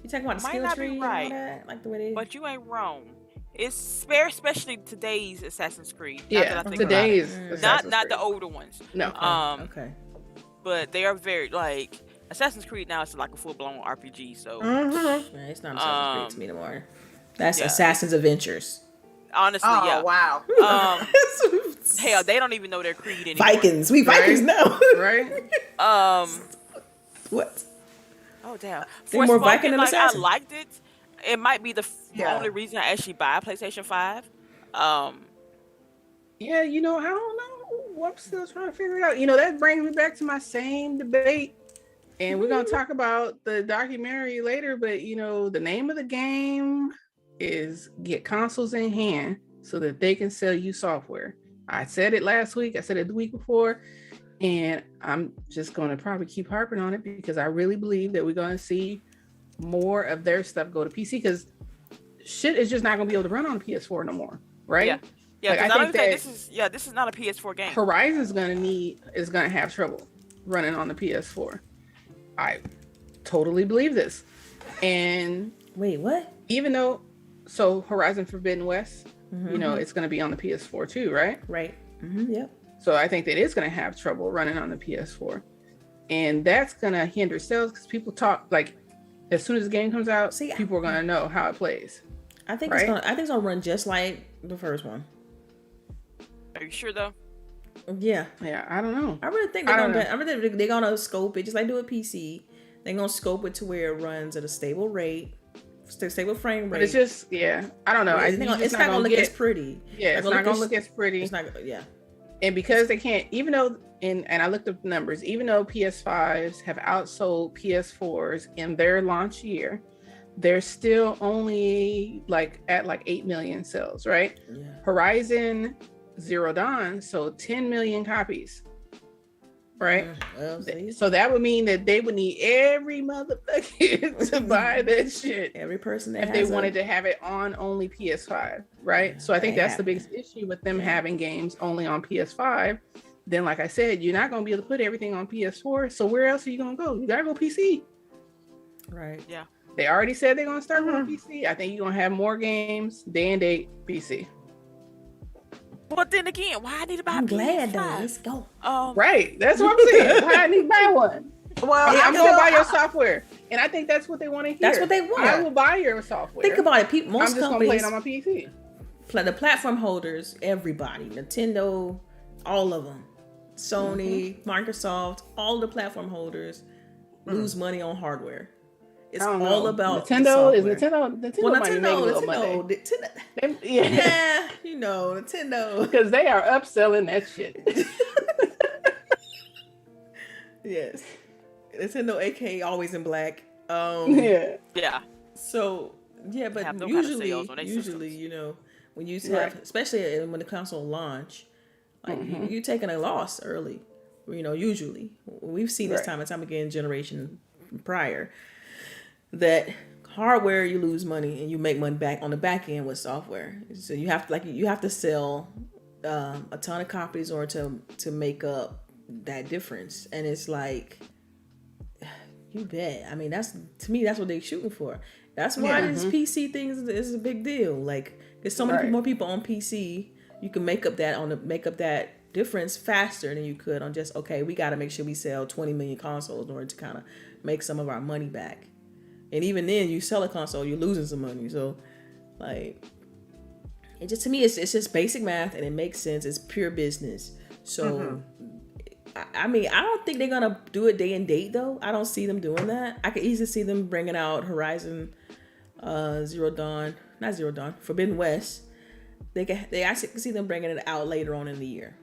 You talking about the skill tree and all that? Like the way they... But you ain't wrong. It's very, especially today's Assassin's Creed. Today's not the older ones. No. Okay. But they are very like Assassin's Creed now. It's like a full blown RPG. So Man, it's not Assassin's Creed to me anymore. That's Assassin's Adventures. Honestly, wow. Hell, they don't even know their creed anymore. Vikings. We Vikings now. Right? What? Oh damn. They're more Viking than like, Assassin. I liked it. It might be the only reason I actually buy a PlayStation 5. Yeah, I don't know. I'm still trying to figure it out. That brings me back to my same debate. And we're going to talk about the documentary later, but the name of the game is get consoles in hand so that they can sell you software. I said it last week. I said it the week before. And I'm just going to probably keep harping on it, because I really believe that we're going to see more of their stuff go to PC, because shit is just not going to be able to run on a PS4 no more, right? Yeah. I think this is not a PS4 game. Horizon's is going to have trouble running on the PS4. I totally believe this. And Wait, what? Even though, so Horizon Forbidden West, you know, it's going to be on the PS4 too, right? Right. Yep. So I think that is going to have trouble running on the PS4. And that's going to hinder sales because people talk, like, as soon as the game comes out, people are going to know how it plays. I think it's gonna run just like the first one. Are you sure though? Yeah, I don't know. I really think they're gonna scope it just like do a PC. They're gonna scope it to where it runs at a stable rate, stable frame rate. But it's just, I don't know. It's not gonna look as pretty. Yeah, it's not gonna look as pretty. It's not. Yeah. And because they can't, even though, and I looked up the numbers, even though PS5s have outsold PS4s in their launch year, they're still only at 8 million sales, right? Yeah. Horizon Zero Dawn sold 10 million copies, right? Well, so that would mean that they would need every motherfucker to buy that shit. Every person that if they wanted to have it on only PS5, right? So I think that's the biggest issue with them having games only on PS5. Then, like I said, you're not going to be able to put everything on PS4. So where else are you going to go? You got to go PC. Right. Yeah. They already said they're going to start on PC. I think you're going to have more games, day and date, PC. But then again, why I need to buy I'm PS5? glad though. Let's go. Right. That's what I'm saying. Why I need to buy one? Well, I'm going to buy your software. And I think that's what they want to hear. That's what they want. I will buy your software. Think about it. Most I'm just going to play it on my PC. The platform holders, everybody, Nintendo, all of them, Sony, Microsoft, all the platform holders lose money on hardware. It's all about Nintendo. Is Nintendo money? Yeah, you know, Nintendo. Because they are upselling that shit. Yes. Nintendo, aka always in black. Yeah. So yeah, but usually, you know, when you have, especially when the console launch, like you're taking a loss early. You know, usually we've seen this time and time again, generation prior, that hardware you lose money and you make money back on the back end with software. So you have to sell a ton of copies or to make up that difference. And it's like, you bet. I mean, that's what they're shooting for. That's why this PC thing is a big deal. Like, there's so many more people on PC. You can make up that difference faster than you could on just, okay, we got to make sure we sell 20 million consoles in order to kind of make some of our money back. And even then, you sell a console, you're losing some money. So, like, it just, to me, it's just basic math and it makes sense. It's pure business. So, I mean, I don't think they're going to do it day and date, though. I don't see them doing that. I could easily see them bringing out Horizon Forbidden West. They actually can see them bringing it out later on in the year.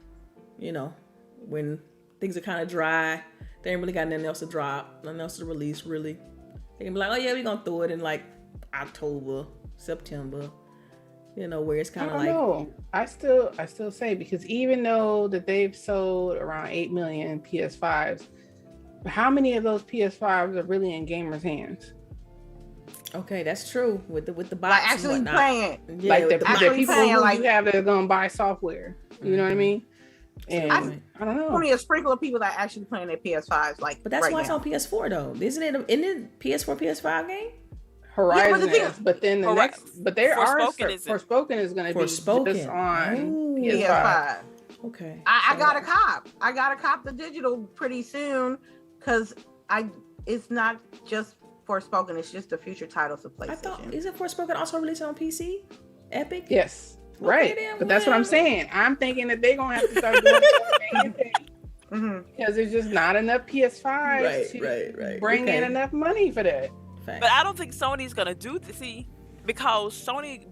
You know, when things are kind of dry, they ain't really got nothing else to drop, nothing else to release, really. They can be like, oh yeah, we're gonna throw it in like October, September, you know, where it's kind of like. No, I still say, because even though that they've sold around 8 million PS5s, how many of those PS5s are really in gamers' hands? Okay, that's true with the box. Like actually playing, yeah, like the people playing, who like, you have that are gonna buy software. You know what I mean? And I don't know. Only a sprinkle of people that are actually playing their PS5s, like. But that's why it's on PS4 though, isn't it? In the PS4 PS5 game. Horizon but then the next, but there Forespoken is going to be just on PS5. Okay. I got to cop the digital pretty soon, because it's not just Forespoken, it's just the future titles of PlayStation. I thought, isn't Forespoken also released on PC? Epic? Yes. Right. But that's what I'm saying. I'm thinking that they're going to have to start doing it. Because there's just not enough PS5s to bring in enough money for that. But I don't think Sony's gonna do this, because Sony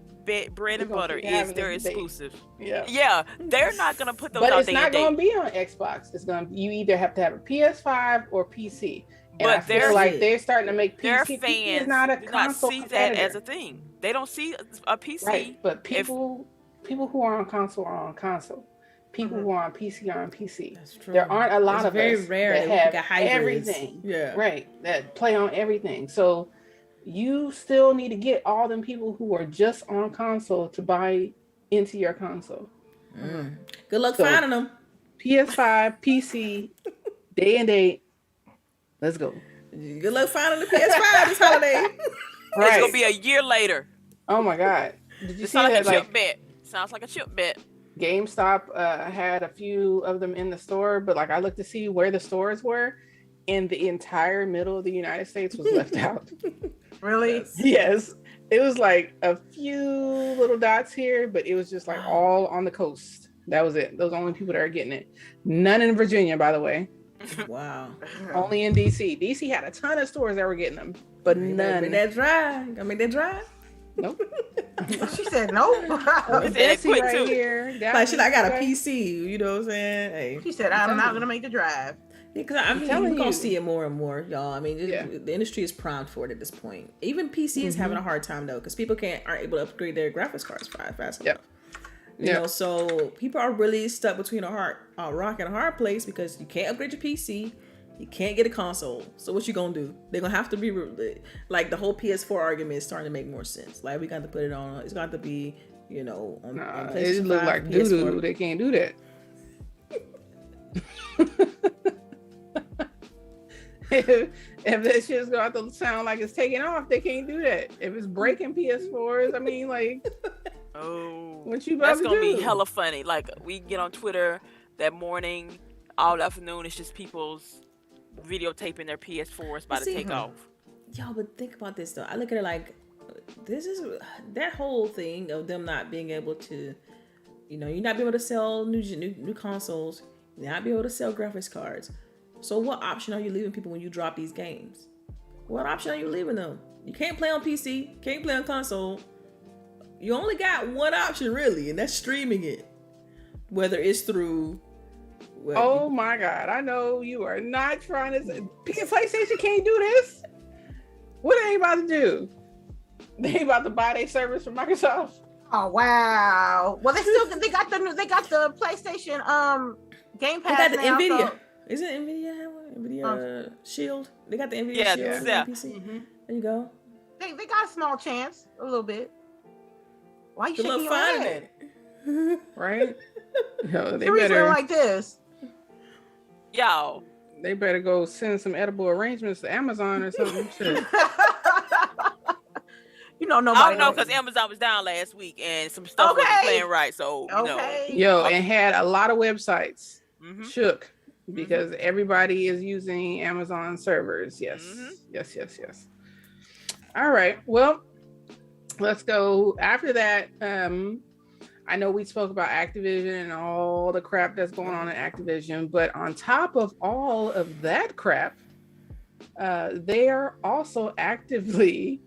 bread and butter is their exclusive. Yeah, they're not gonna put those out there. But it's not gonna be on Xbox. You either have to have a PS5 or PC. And but I feel like they're starting to make PC. Their fans not a do not see that as a thing. They don't see a PC. Right, but people who are on console are on console. People who are on PC are on PC. That's true. There aren't a lot of very us rare that have everything. Yeah. Right. That play on everything. So you still need to get all them people who are just on console to buy into your console. Good luck finding them. PS5, PC, day and date. Let's go. Good luck finding the PS5 this holiday. Right. It's gonna be a year later. Oh my God! Did you It see sounds that? like a chip bet. Sounds like a chip bet. GameStop had a few of them in the store, but like I looked to see where the stores were, and the entire middle of the United States was left out. Really? Yes. It was like a few little dots here, but it was just like all on the coast. That was it. Those are the only people that are getting it. None in Virginia, by the way. Wow. Only in DC. DC had a ton of stores that were getting them, but none. Make that dry. Gonna make that dry? Nope. She said nope. Bessie right here. Like shit, I got a PC. You know what I'm saying? Hey. She said I'm not gonna make the drive. Because I mean, we're gonna see it more and more, y'all. I mean, the industry is primed for it at this point. Even PC is having a hard time though, because people aren't able to upgrade their graphics cards fast enough. You know, so people are really stuck between a rock and a hard place because you can't upgrade your PC, you can't get a console. So what you gonna do? They're gonna have to be like the whole PS4 argument is starting to make more sense. Like we got to put it on. It's got to be, you know, on it look like doo doo. They can't do that. If that shit's going to sound like it's taking off, they can't do that. If it's breaking PS4s, I mean, like, what you about that's to gonna do? be hella funny. Like we get on Twitter that morning, all afternoon. It's just people's videotaping their PS4s about to take off. Yo, but think about this though. I look at it like this is that whole thing of them not being able to, you know, you're not being able to sell new consoles, you're not being able to sell graphics cards. So what option are you leaving people when you drop these games? What option are you leaving them? You can't play on PC, can't play on console. You only got one option really, and that's streaming it. Whether it's through... Oh my God, I know you are not trying to say... PlayStation can't do this? What are they about to do? They about to buy their service from Microsoft? Oh wow. Well, they got the PlayStation Game Pass. They got the now, Nvidia. So... Is it Nvidia Shield? They got the Nvidia Shield yeah. on PC. There you go. They got a small chance, a little bit. Why you shaking your fun head? Right? Yo, they Teresa better like this. Yo, they better go send some edible arrangements to Amazon or something. Shit. You know nobody. I don't know because Amazon was down last week and some stuff wasn't playing right. So you know. Yo, and had a lot of websites shook because everybody is using Amazon servers. Yes. All right. Well, let's go. After that, I know we spoke about Activision and all the crap that's going on in Activision, but on top of all of that crap, they are also actively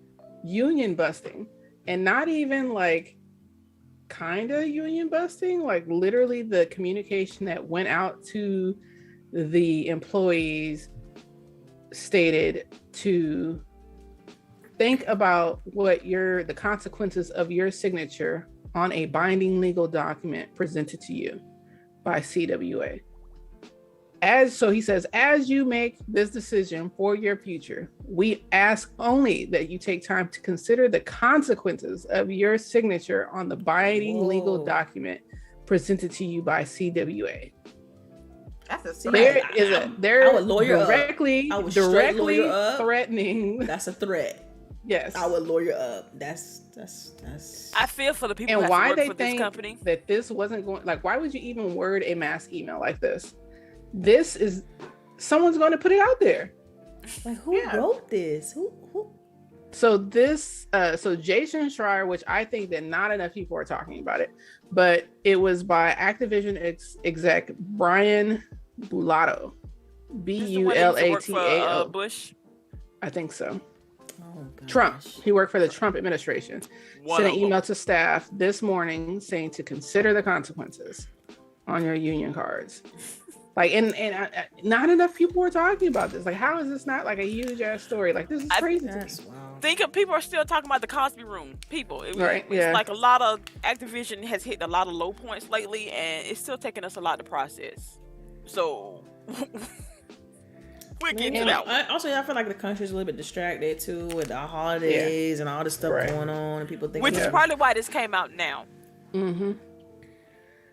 union busting, and not even like kind of union busting, like literally the communication that went out to the employees stated to think about what the consequences of your signature on a binding legal document presented to you by CWA. So he says, as you make this decision for your future, we ask only that you take time to consider the consequences of your signature on the binding legal document presented to you by CWA. That's a I would lawyer directly threatening. That's a threat. Yes, I would lawyer up. That's. I feel for the people and who why have to they work for think this company. That this wasn't going. Like, why would you even word a mass email like this? This is someone's going to put it out there. Like, who wrote this? Who? So this, so Jason Schreier, which I think that not enough people are talking about it, but it was by Activision exec Brian Bulato, Bulato. Bush. I think so. Oh, Trump. He worked for the Trump administration. Sent an email to staff this morning saying to consider the consequences on your union cards. Like, and not enough people are talking about this. Like, how is this not like a huge ass story? Like, this is crazy. Think of people are still talking about the Cosby Room. It's like a lot of Activision has hit a lot of low points lately, and it's still taking us a lot to process. So we'll get to that one. I feel like the country's a little bit distracted too with the holidays and all this stuff going on, and people think, which is probably why this came out now. Mm-hmm.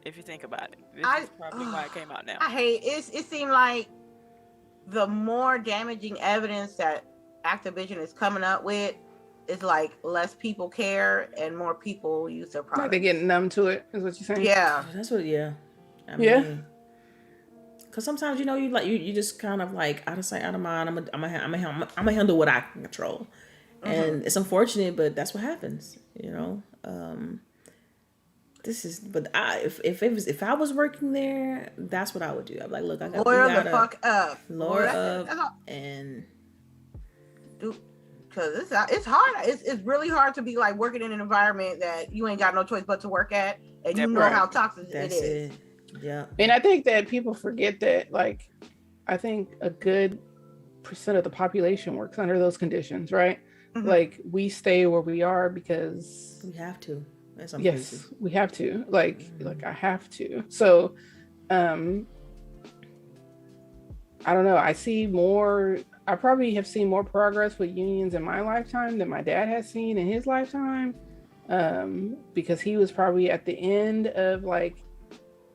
If you think about it, this is probably why it came out now. I hate it. It seemed like the more damaging evidence that Activision is coming up with, it's like less people care and more people use their product. Like they're getting numb to it, is what you're saying? Yeah. That's what. Yeah. I mean, because sometimes you just kind of like out of sight, out of mind. I'm gonna handle what I can control, and it's unfortunate, but that's what happens. If I was working there, that's what I would do. I'm like, look, I got lawyer the fuck up, lawyer up, and because it's hard. It's really hard to be like working in an environment that you ain't got no choice but to work at, and you know how toxic it is. Yeah. And I think that people forget that, like, I think a good % of the population works under those conditions, right? Like, we stay where we are because we have to. Yes, we have to. Like I have to. So, I don't know. I probably have seen more progress with unions in my lifetime than my dad has seen in his lifetime, because he was probably at the end of, like,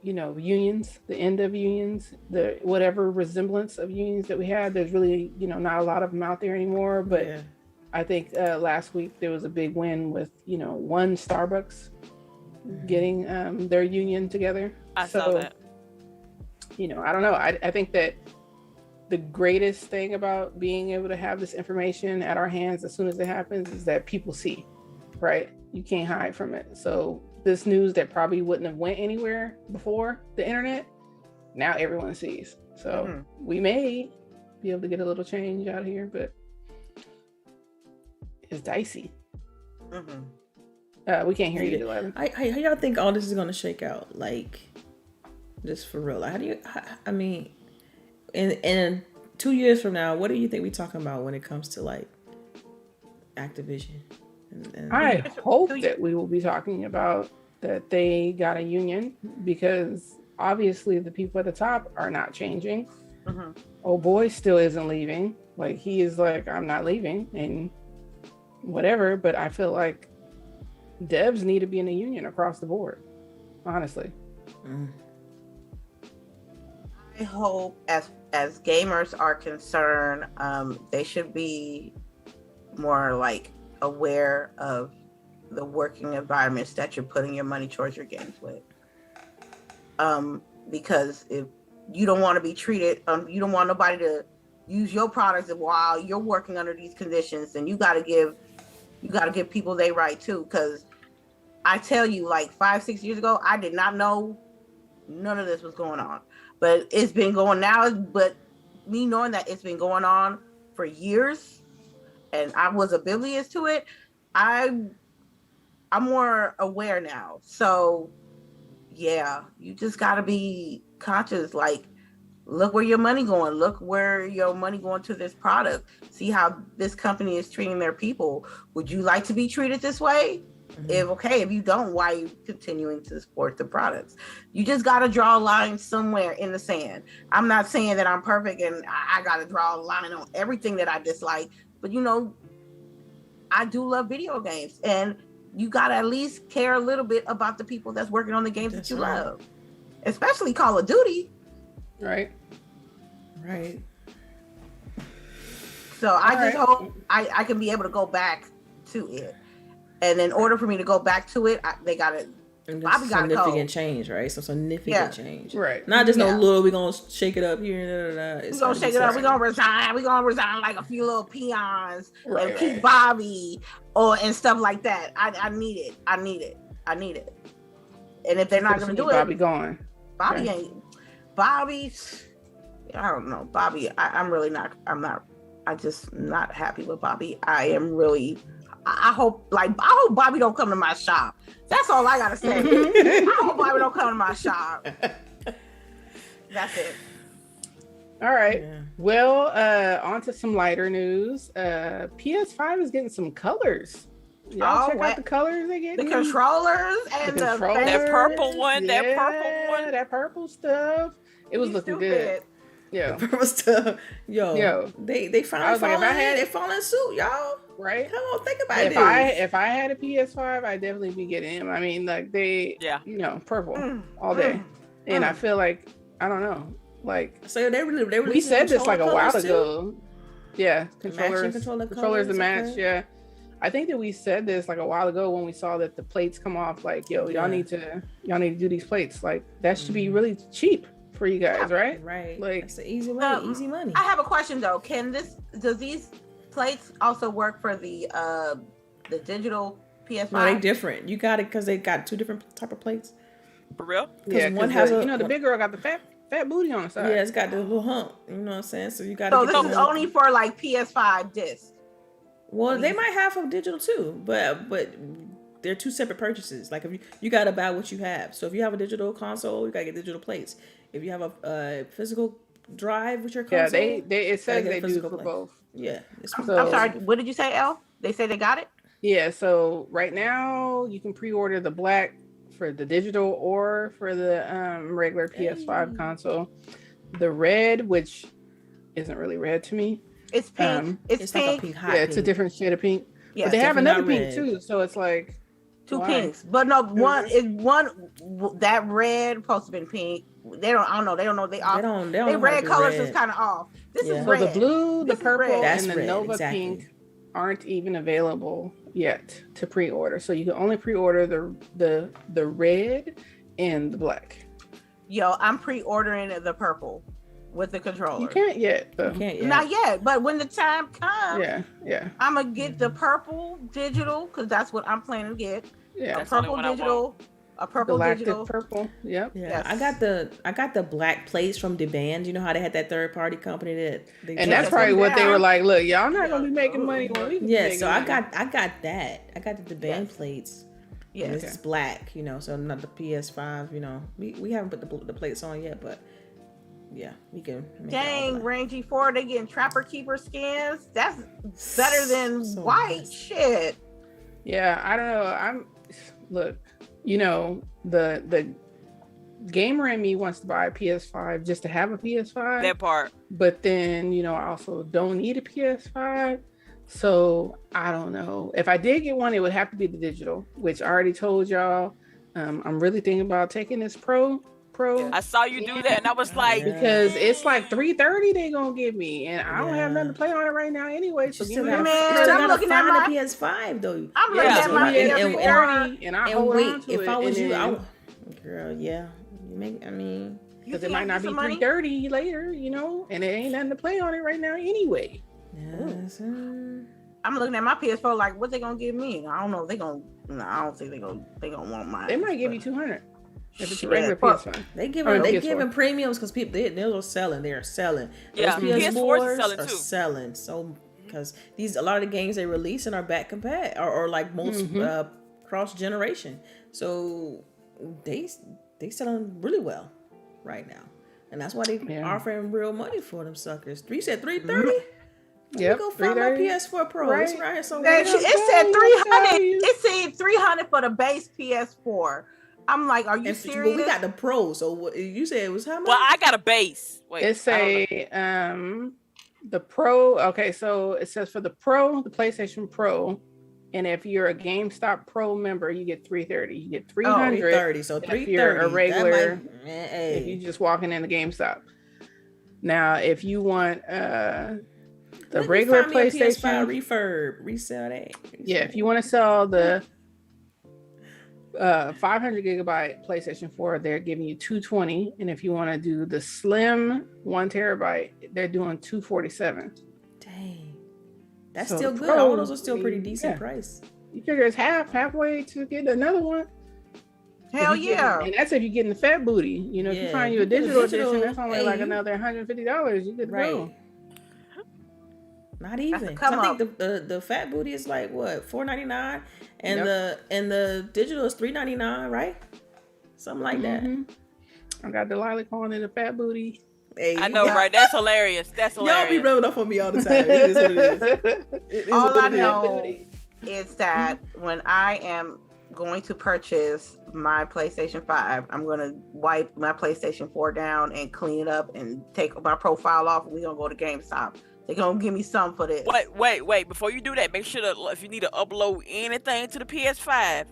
unions, the end of unions, the whatever resemblance of unions that we had. There's really, not a lot of them out there anymore. But I think last week there was a big win with, one Starbucks getting their union together. I saw that. I don't know. I think that the greatest thing about being able to have this information at our hands as soon as it happens is that people see, right? You can't hide from it. So this news that probably wouldn't have went anywhere before the internet, now everyone sees. So we may be able to get a little change out here, but it's dicey. We can't hear you, Delilah. How y'all think all this is gonna shake out? Like, just for real. In 2 years from now, what do you think we're talking about when it comes to, like, Activision? I hope that we will be talking about that they got a union, because obviously the people at the top are not changing. Oh boy still isn't leaving. Like, he is like, I'm not leaving and whatever. But I feel like devs need to be in a union across the board, honestly. I hope as gamers are concerned, they should be more like aware of the working environments that you're putting your money towards your games with. Because if you don't want to be treated, you don't want nobody to use your products while you're working under these conditions, then you got to give people their right too. Because I tell you, like 5-6 years ago, I did not know none of this was going on, but it's been going now. But me knowing that it's been going on for years, and I was oblivious to it, I'm more aware now. So yeah, you just got to be conscious. Like, look where your money going. Look where your money going to this product. See how this company is treating their people. Would you like to be treated this way? If you don't, why are you continuing to support the products? You just got to draw a line somewhere in the sand. I'm not saying that I'm perfect and I got to draw a line on everything that I dislike, but I do love video games, and you got to at least care a little bit about the people that's working on the games that you love, especially Call of Duty. Right. So I just hope I can be able to go back to it. And in order for me to go back to it, they got to. Bobby got significant change, right? Some significant change, right? Not just no little. We're gonna shake it up here. We're gonna shake it up. We're gonna resign. We're gonna resign like a few little peons and keep Bobby and stuff like that. I need it. I need it. And if they're not gonna do it, Bobby gone. Bobby ain't. Bobby. I don't know. Bobby. I'm really not. I'm just not happy with Bobby. I hope Bobby don't come to my shop. That's all I gotta say. I hope Bobby don't come to my shop. That's it. All right. Yeah. Well, on to some lighter news. PS5 is getting some colors. Y'all check out the colors they get. The controllers and that purple one. Yeah, that purple one. That purple stuff. It was looking good. Yeah. The purple stuff. Yo. They finally they're following suit, y'all. Right? Come on, think about it. If I had a PS5, I'd definitely be getting him. I mean, like purple all day. And I feel like, I don't know, like, so we said this like a while ago. Yeah, controllers to match. Yeah, I think that we said this like a while ago when we saw that the plates come off. Like, yo, y'all need to do these plates. Like, that should be really cheap for you guys, right? Right. Like, it's easy money. Easy money. I have a question though. Does these plates also work for the digital PS5? No, they different. You got it because they got two different type of plates. For real? Yeah, one has the big girl got the fat booty on the side. Yeah, it's got the little hump. You know what I'm saying? So you got. So this is only for like PS5 discs. Well, they might have a digital too, but they're two separate purchases. Like if you got to buy what you have. So if you have a digital console, you got to get digital plates. If you have a physical drive with your console, it says they do for both. Yeah. I'm sorry. What did you say, Elle? They say they got it? Yeah. So right now you can pre-order the black for the digital or for the regular PS5 console. The red, which isn't really red to me. It's pink. It's pink. Like a pink, hot it's a different shade of pink. Yeah, but they have another pink too, so it's like two pinks. But no, one that red supposed to be pink. They don't. I don't know. They don't know. They red colors is kind of off. This is red. So the blue, the purple, and the red, Nova pink aren't even available yet to pre-order. So you can only pre-order the red and the black. Yo, I'm pre-ordering the purple with the controller. You can't yet, though. Not yet, but when the time comes, yeah, I'm gonna get the purple digital because that's what I'm planning to get. Yeah, a purple digital, a purple digital, purple. Yep. Yeah, yes. I got the black plates from the band. You know how they had that third party company that. And that's probably what they were like. Look, y'all not gonna be making money when we. Yeah, so I got that. I got the band plates. Yeah, it's black. You know, so not the PS5. You know, we haven't put the plates on yet, but. Yeah, we can. Dang, Rangy 4, they getting Trapper Keeper skins. That's better than white nice. Shit. Yeah, I don't know. Look, you know, the gamer in me wants to buy a PS5 just to have a PS5. That part. But then, you know, I also don't need a PS5. So I don't know. If I did get one, it would have to be the digital, which I already told y'all. I'm really thinking about taking this Pro. I saw you do that and I was like, because it's like $330 they gonna give me, and I don't have nothing to play on it right now anyway. So I'm looking at my PS5 though. I'm looking at my PS5 and I hold on to it. If I was you, girl, yeah, because it might not be $330 later, you know, and it ain't nothing to play on it right now anyway. Yes, I'm looking at my PS4 like, what they gonna give me? I don't know if they gonna. No, I don't think they gonna want mine. They might give you $200. If it's a regular PS5. They giving premiums because people they're selling. They're selling. Yeah, PS4s are selling. So because a lot of the games they releasing are back compat or like most cross generation. So they selling really well right now, and that's why they offering real money for them suckers. You said $330. Yeah, go find my PS4 Pro. Right. It's right here somewhere. It said $300. It said $300 for the base PS4. I'm like, are you serious? But we got the Pro, so what you said it was how much? Well, I got a base. Wait, it's the Pro. Okay, so it says for the Pro, the PlayStation Pro, and if you're a GameStop Pro member, you get $330. You get $330. So $330. If you're a regular, if you're just walking in the GameStop. Now, if you want the regular PlayStation resell that. Yeah, if you want to sell the 500 gigabyte PlayStation 4, they're giving you $220, and if you want to do the slim 1 terabyte, they're doing $247. Dang, that's still good. All those are still pretty decent price. You figure it's halfway to get another one. Hell yeah! And that's if you're getting the fat booty. You know, if you find you a digital edition, that's only like another $150. You could go. Not even. I think the fat booty is like what, $4.99, and the digital is $3.99, right? Something like that. I got Delilah calling it a fat booty. Hey, I know, right? That's hilarious. That's hilarious. Y'all be rubbing up on me all the time. It is what it is. All I know is that when I am going to purchase my PlayStation 5, I'm going to wipe my PlayStation 4 down and clean it up and take my profile off, and we're going to go to GameStop. They're going to give me something for this. Wait. Before you do that, make sure that if you need to upload anything to the PS5,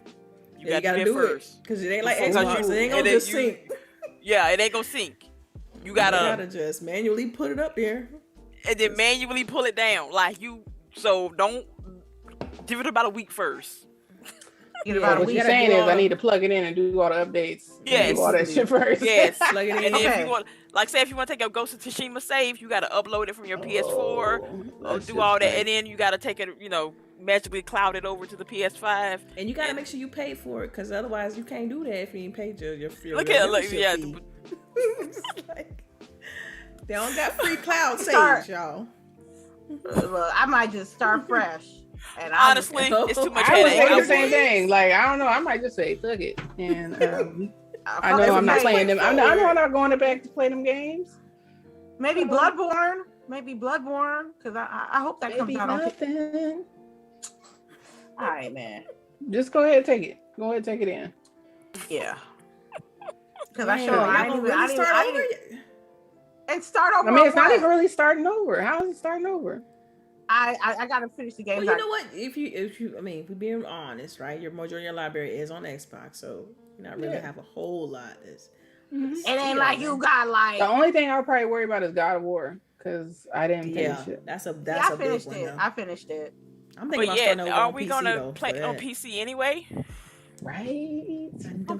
you got to do it first. Because it ain't like Xbox. It ain't going to just sync. Yeah, it ain't going to sync. You gotta just manually put it up there. And then manually pull it down. Like so don't Give it about a week first. What you're saying is I need to plug it in and do all the updates. Yes. Do all that shit first. Yes. Plug it in. And then if you want, like, say if you want to take your Ghost of Tsushima save, you got to upload it from your PS4, do all that, and then you got to take it, magically cloud it over to the PS5. And you got to make sure you pay for it, because otherwise you can't do that if you ain't paid your Look at it, fee. Like, they don't got free cloud saves, y'all. Well, I might just start fresh. And honestly, it's too much I would headache. say the same thing. Like, I don't know. I might just say, fuck it. And I know I'm not playing them. I know I'm not going back to play them games. Maybe Bloodborne. Because I hope that comes out on. All right, man. Just go ahead and take it. Go ahead and take it in. Yeah. Because I didn't start over. I mean, it's not even really starting over. How is it starting over? I gotta finish the game. Well, you know what? If we're being honest, right? Your majority of your library is on Xbox, so you not really have a whole lot. It ain't like you got like. The only thing I'll probably worry about is God of War, because I didn't finish it. That's a big one. I finished it. I'm thinking about starting over are on we PC, gonna play on PC anyway? Right. Then I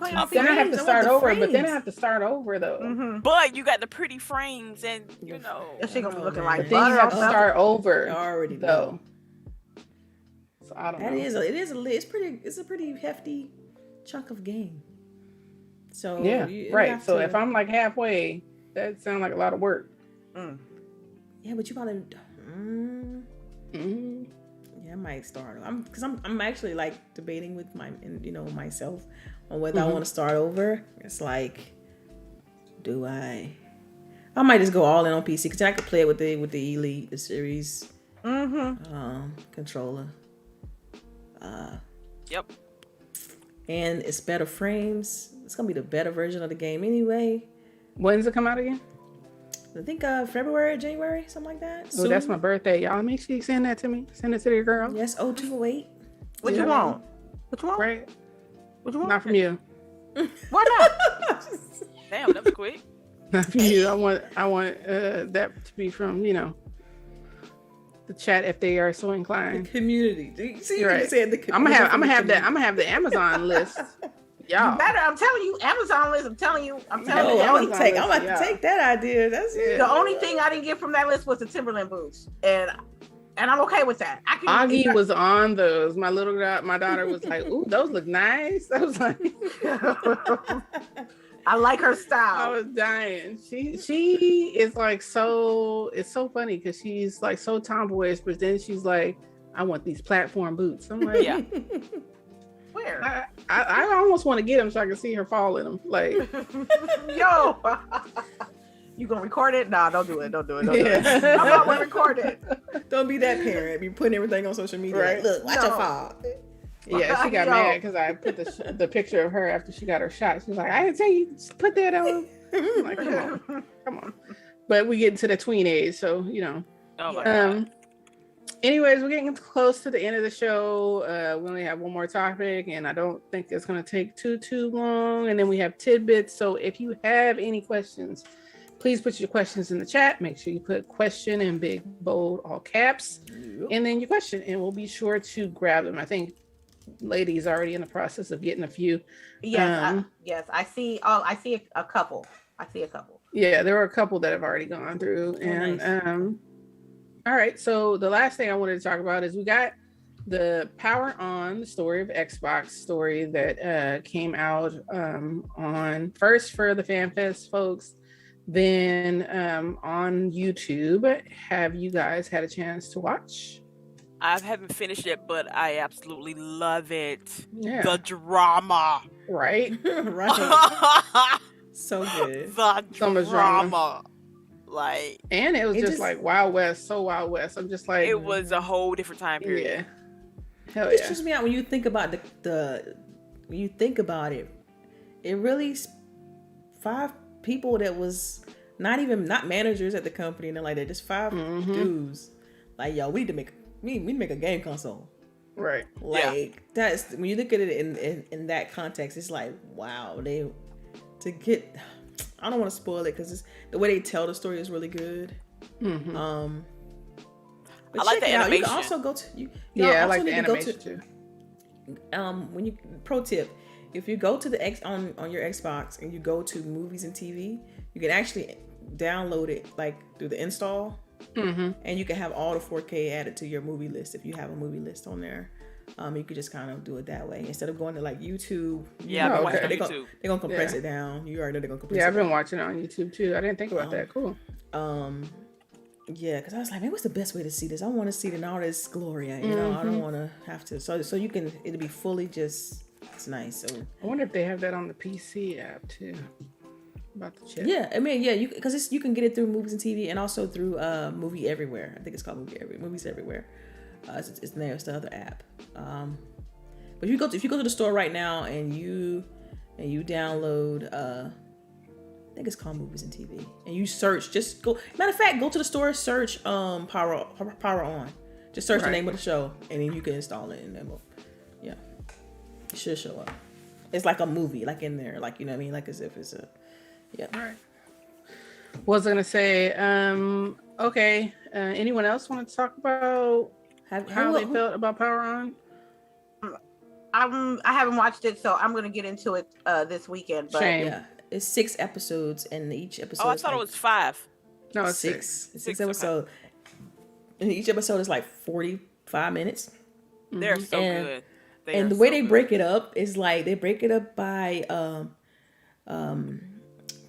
have to start over, but then I have to start over though. Mm-hmm. But you got the pretty frames, and that shit gonna be looking like. Then you have to start over. I already though. So I don't know. It's a pretty hefty chunk of game. So right. So if I'm like halfway, that sounds like a lot of work. Yeah, but you gotta. I might start. I'm actually like debating with myself on whether I want to start over. It's like, do I might just go all in on PC, because I could play it with the Elite, the series controller. Yep. And it's better frames. It's gonna be the better version of the game anyway. When's it come out again? I think February or January, something like that. Oh, that's my birthday. Y'all make sure you send that to me. Send it to your girl. Yes, 0208. What you want? What you want? Right. What you want? Not from you. Why not? Damn, that was quick. Not from you. I want that to be from, the chat if they are so inclined. The community. See, right. You said the I'm community. gonna have the Amazon list. Y'all. You better. I'm telling you, Amazon list. I'm telling you. I'm about to take that idea. That's it. The only thing I didn't get from that list was the Timberland boots, and I'm okay with that. Augie was on those. My daughter was like, "Ooh, those look nice." I was like, I like her style. I was dying. She is like so. It's so funny because she's like so tomboyish, but then she's like, "I want these platform boots." I'm like, yeah. Where? I almost want to get them so I can see her fall in them. Like, yo, you gonna record it? Nah, don't do it. Don't do it. I'm not gonna record it. Don't be that parent. Be putting everything on social media. Right. Like, look, watch her fall. Yeah, she got mad because I put the picture of her after she got her shot. She's like, I didn't tell you to put that on. I'm like, come on. But we get into the tween age, so Oh my God. Anyways, we're getting close to the end of the show. We only have one more topic, and I don't think it's going to take too long. And then we have tidbits. So if you have any questions, please put your questions in the chat. Make sure you put question in big, bold, all caps, and then your question, and we'll be sure to grab them. I think Lady's already in the process of getting a few. Yes, I see. Oh, I see a couple. Yeah, there are a couple that have already gone through, and nice. All right, so the last thing I wanted to talk about is we got the Power On, the story of Xbox story that came out on first for the FanFest folks, then on YouTube. Have you guys had a chance to watch? I haven't finished it, but I absolutely love it. Yeah. The drama. Right? Right. So good. The drama. Like, and it was just like Wild West, so Wild West. I'm just like, it was a whole different time period. Yeah. Hell it yeah. trips me out when you think about when you think about it. It really 5 people that was not managers at the company and like that. Just 5 dudes. Like, yo, we need to make a game console. Right. Like that's when you look at it in that context. It's like, wow, I don't want to spoil it because the way they tell the story is really good. But I like check the it out. You animation. can also go to I like the animation too. When you pro tip, if you go to the on your Xbox and you go to movies and TV, you can actually download it like through the install, and you can have all the 4K added to your movie list if you have a movie list on there. You could just kind of do it that way instead of going to like YouTube. Yeah, I've been watching on YouTube. They're gonna compress it down. You already know they're gonna compress it. Yeah, I've been watching it on YouTube too. I didn't think about that. Cool. Yeah, because I was like, man, what's the best way to see this? I want to see it in all this glory. You know, I don't want to have to. So you can. It'll be fully just. It's nice. So I wonder if they have that on the PC app too. About the chat. Yeah, I mean, yeah, because you can get it through Movies and TV and also through Movie Everywhere. I think it's called Movies Everywhere. It's the name of the other app. But if you go to the store right now and you download I think it's called Movies and TV, and you search, just go, matter of fact, go to the store, search Power On, just search the name of the show, and then you can install it, and then it should show up. It's like a movie, like in there, like, you know what I mean, like as if it's a all right. Was gonna say, okay, anyone else want to talk about how they felt about Power On? I haven't watched it, so I'm gonna get into it this weekend. But Shame. Yeah, it's 6 episodes, and each episode. Oh, I thought it was 5. No, it's 6. 6. 6 episodes, and each episode is like 45 minutes. They're so good. And the way they break it up is like they break it up by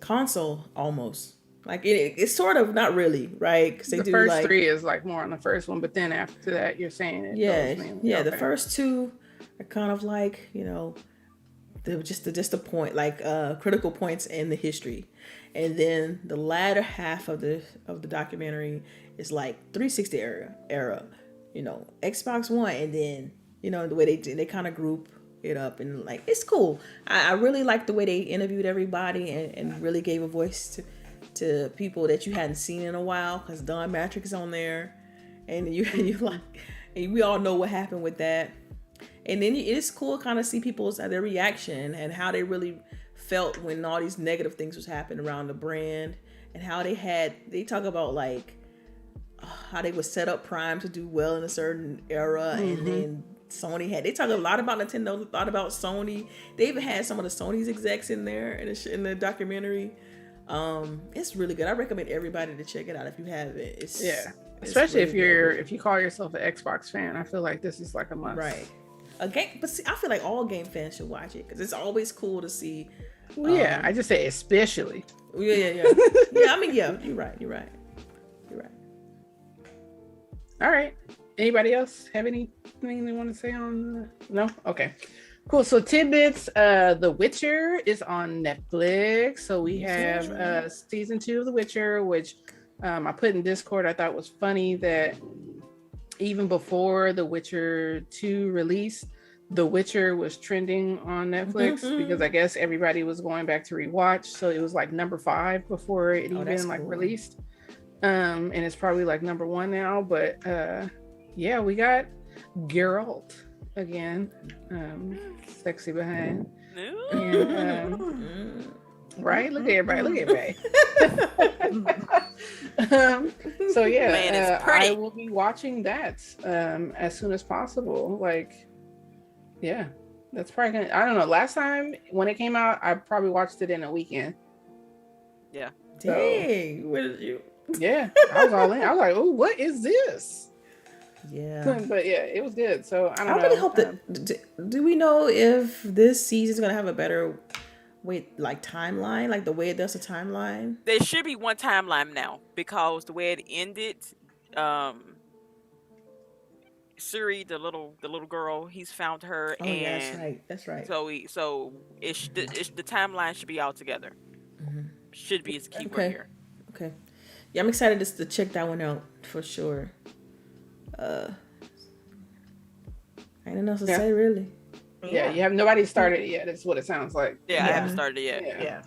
console almost. Like it's sort of not really, right? Because The first 3 is like more on the first one, but then after that, you're saying it. Okay. The first 2 are kind of like, you know, they're just a point, like critical points in the history, and then the latter half of the documentary is like 360 era, you know, Xbox One, and then, you know, the way they kind of group it up, and like it's cool. I really like the way they interviewed everybody and really gave a voice to people that you hadn't seen in a while, because Don Matrick is on there, and you like, and we all know what happened with that. And then it's cool kind of see people's their reaction and how they really felt when all these negative things was happening around the brand, and how they talk about like how they would set up Prime to do well in a certain era, and then Sony they talk a lot about Nintendo, a lot about Sony. They even had some of the Sony's execs in there in the documentary. It's really good. I recommend everybody to check it out if you have it. Especially really if you call yourself an Xbox fan. I feel like this is like a must. Right. A game, but see, I feel like all game fans should watch it because it's always cool to see. Well, I just say especially. Yeah. I mean, yeah, you're right. All right. Anybody else have anything they want to say on? No? Okay. Cool. So tidbits. The Witcher is on Netflix. So we have season 2 of The Witcher, which I put in Discord. I thought was funny that even before The Witcher 2 release, The Witcher was trending on Netflix because I guess everybody was going back to rewatch. So it was like number 5 before it even like released. And it's probably like number 1 now. But yeah, we got Geralt again, sexy behind. And, right? Look at everybody. So yeah, man, it's pretty. I will be watching that as soon as possible. Like, yeah, that's probably gonna. I don't know. Last time when it came out, I probably watched it in a weekend. Yeah. Dang, what did you? Yeah, I was all in. I was like, oh, what is this? Yeah. But yeah, it was good. So I don't know. I really hope that. Do we know if this season is gonna have a better timeline, like the way it does the timeline? There should be one timeline now because the way it ended, Suri, the little girl, he's found her. Oh, yeah, that's right. So the timeline should be all together. Should be his key word here. Okay. Yeah, I'm excited to check that one out for sure. I don't know what to say really. Yeah, you have nobody started it yet. That's what it sounds like. Yeah, I haven't started it yet. Yeah.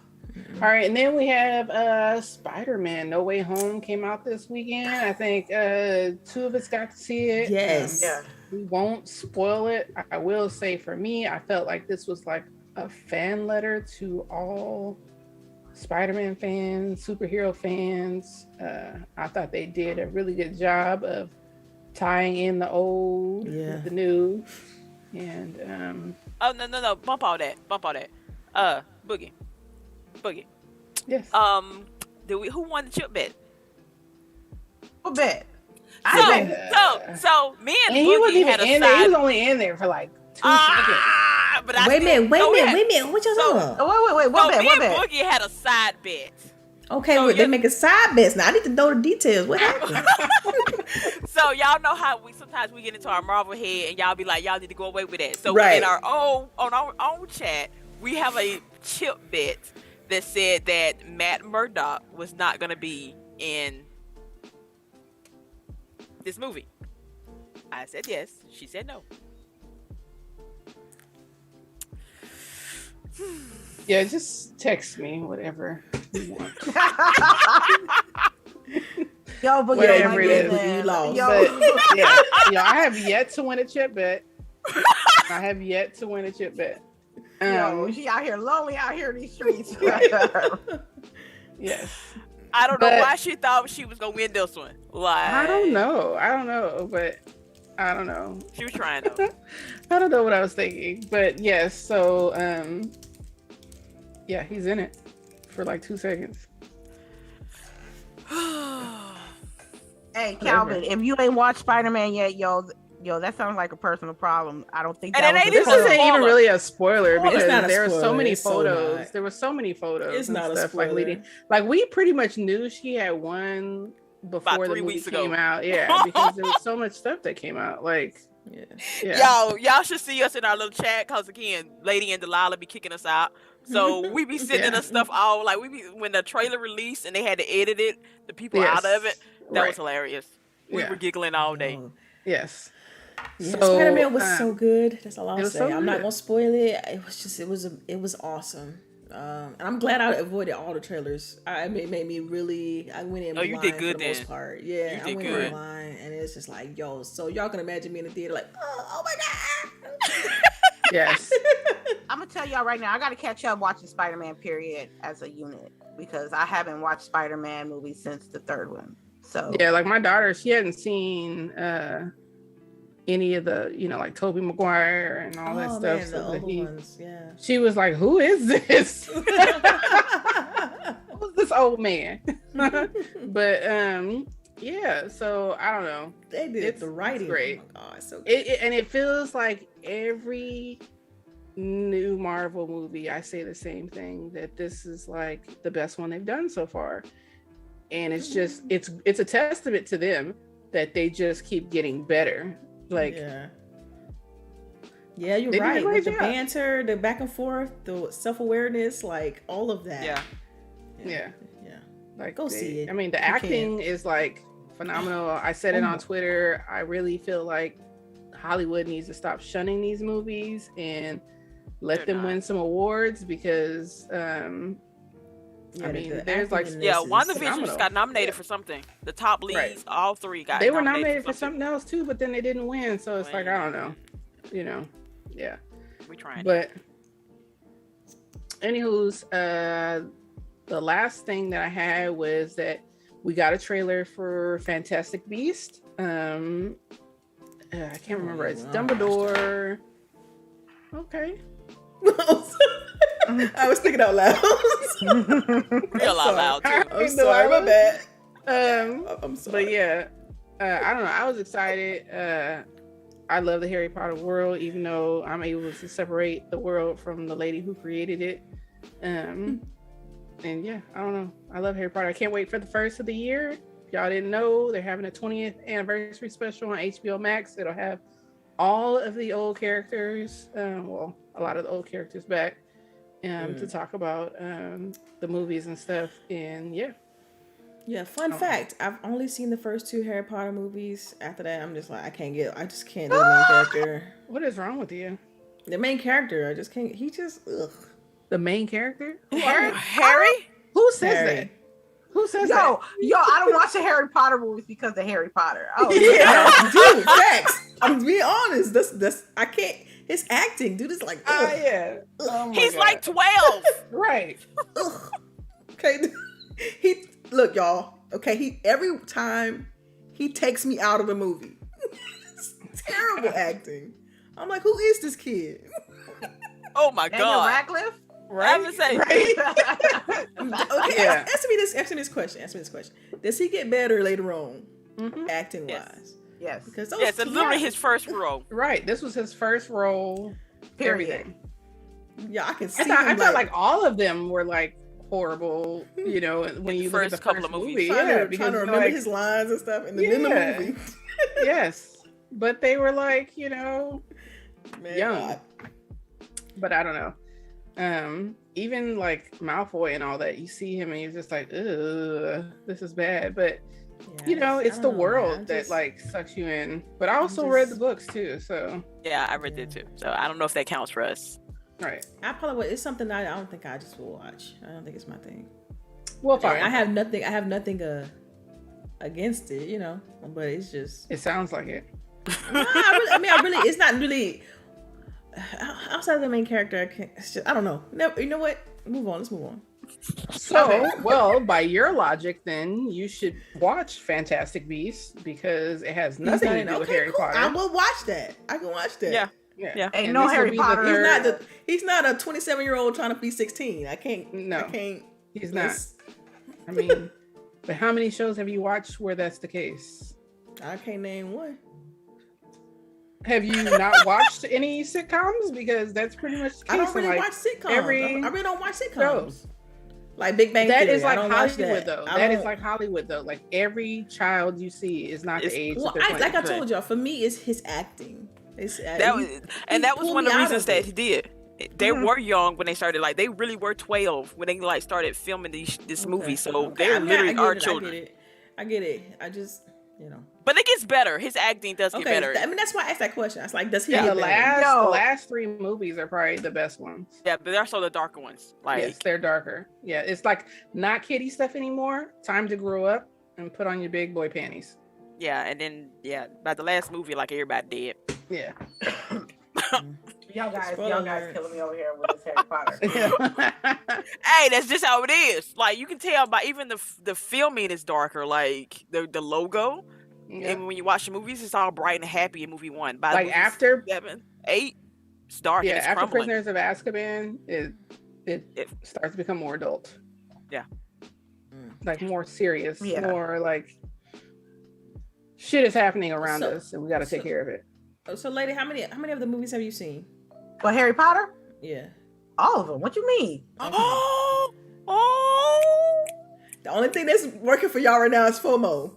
All right, and then we have Spiderman No Way Home came out this weekend. I think 2 of us got to see it. Yes. We won't spoil it. I will say for me, I felt like this was like a fan letter to all Spider-Man fans, superhero fans. I thought they did a really good job of tying in the old with the new, and Oh no! Bump all that. Boogie. Yes. Who won the chip bet? Who bet? So me and he Boogie wasn't even had a in side. there. He was only in there for like 2 seconds. But I wait a minute. What y'all talking about? Wait. What bet? Me and Boogie had a side bet. Okay, they making side bets. Now I need to know the details. What happened? So y'all know how sometimes we get into our Marvel head and y'all be like, y'all need to go away with that. So right. in our own chat, we have a chip bet that said that Matt Murdock was not gonna be in this movie. I said yes. She said no. Yeah, just text me whatever you want. Yo, but whatever it is, you lost. But, yeah, I have yet to win a chip bet. Yo, she out here lonely out here in these streets. Yes. I don't know why she thought she was gonna win this one. Like, I don't know, but I don't know. She was trying though. I don't know what I was thinking, but yes. So, yeah, he's in it for like 2 seconds. Hey, Calvin, if you ain't watched Spider-Man yet, yo, that sounds like a personal problem. I don't think and that was this isn't even really a spoiler because there were so many it's photos. There were so many photos. It's and not stuff a spoiler. Like we pretty much knew she had won before the movie came out. Yeah, because there was so much stuff that came out. Like, yeah. Y'all should see us in our little chat because again, Lady and Delilah be kicking us out. So we be sending us stuff all like when the trailer released and they had to edit it, the people out of it. That was hilarious. We were giggling all day. Yes. Yeah, so, Spider-Man was so good. That's all I'll say. So I'm not gonna spoil it. It was awesome. And I'm glad I avoided all the trailers. It made me really. I went in blind you did good for the most part. Yeah, I went in blind, and it's just like, yo. So y'all can imagine me in the theater, like, oh my god. Yes. I'm gonna tell y'all right now. I got to catch up watching Spider-Man period as a unit because I haven't watched Spider-Man movies since the third one. So yeah, like my daughter, she hadn't seen any of the, like Tobey Maguire and all that stuff. Man, so the old ones, yeah. She was like, "Who is this? Who's this old man?" But yeah. So I don't know. They did the writing. Great. Oh my God, so good. And it feels like every new Marvel movie, I say the same thing, that this is like the best one they've done so far. And it's just it's a testament to them that they just keep getting better. Like yeah, you're right. With the banter, the back and forth, the self-awareness, like all of that. Yeah. Like go see it. I mean, the acting is like phenomenal. I said it on Twitter. I really feel like Hollywood needs to stop shunning these movies and let them win some awards because I mean, there's like WandaVision just got nominated for something. The top leads, all three got. They were nominated for something else too, but then they didn't win. So it's like I don't know, yeah. We trying. But anywho's, the last thing that I had was that we got a trailer for Fantastic Beast. I can't remember. It's Dumbledore. Okay. I was thinking out loud. Real out loud too. I'm sorry, my bad. I'm sorry. But yeah, I don't know. I was excited. I love the Harry Potter world, even though I'm able to separate the world from the lady who created it. And yeah, I don't know. I love Harry Potter. I can't wait for the first of the year. If y'all didn't know, they're having a 20th anniversary special on HBO Max. It'll have all of the old characters, a lot of the old characters back to talk about the movies and stuff. And yeah, fun fact, I've only seen the first 2 Harry Potter movies. After that, I'm just like, I just can't do the main character. What is wrong with you? The main character, I just can't. He just the main character. Harry? Who says that? Who says that? Yo, I don't watch the Harry Potter movies because of Harry Potter. Oh yeah, dude, facts. I'm being honest. That's I can't. His acting, dude, is like, yeah. Oh he's God. like 12, right? Okay, look, y'all. Okay, every time he takes me out of a movie. terrible acting. I'm like, who is this kid? Oh my Daniel god! Radcliffe? Right? I was saying, Okay, Yeah. answer me this question. Does he get better later on, acting wise? Yes. Because it's literally his first role. Right. This was his first role. Period. Everything. Yeah, I can see. I felt like all of them were like horrible. You know, when you look at the couple first of movie, trying to remember his lines and stuff in the movie. Yes, but they were like, you know, Man, young. God. But I don't know. Even like Malfoy and all that, you see him and you're just like, ugh, this is bad. But you know, it's the world that like sucks you in. But I also read the books too, so yeah, I read it too. So I don't know if that counts for us. Right. I probably would. It's something I don't think I just will watch. I don't think it's my thing. Well, fine. I have nothing against it, you know. But it's just. It sounds like it. No, I really. It's not really. Outside of the main character, I don't know. Never, you know what? Let's move on. So, well, by your logic, then you should watch Fantastic Beasts because it has nothing to do with Harry Potter. I will watch that. I can watch that. Yeah. Ain't no Harry Potter. He's not a 27-year-old trying to be 16. I can't. He's not. I mean, but how many shows have you watched where that's the case? I can't name one. Have you not watched any sitcoms? Because that's pretty much the case. I don't really watch sitcoms. I really don't watch sitcoms. Shows. Like Big Bang Theory. That is like Hollywood, though. That is like Hollywood, though. Like every child you see is not the age. Well, like I told y'all, for me, it's his acting. That was one of the reasons that he did. They were young when they started. Like they really were 12 when they like started filming this movie. So they literally are children. I get it. I just, you know. But it gets better. His acting does get better. I mean, that's why I asked that question. I was like, does he? The last three movies are probably the best ones. Yeah, but they're also the darker ones. Like, yes, they're darker. Yeah, it's like not kiddie stuff anymore. Time to grow up and put on your big boy panties. Yeah, and then by the last movie, like everybody dead. Yeah. Y'all guys killing me over here with this Harry Potter. Hey, that's just how it is. Like you can tell by even the filming is darker. Like the logo. Yeah. And when you watch the movies, it's all bright and happy in movie 1. By like after 7, 8, it's dark. Yeah, and it's after crumbling. Prisoners of Azkaban, it starts to become more adult. Yeah, like more serious. Yeah. More like shit is happening around us, and we got to take care of it. So, lady, how many of the movies have you seen? Well, Harry Potter? Yeah, all of them. What you mean? The only thing that's working for y'all right now is FOMO.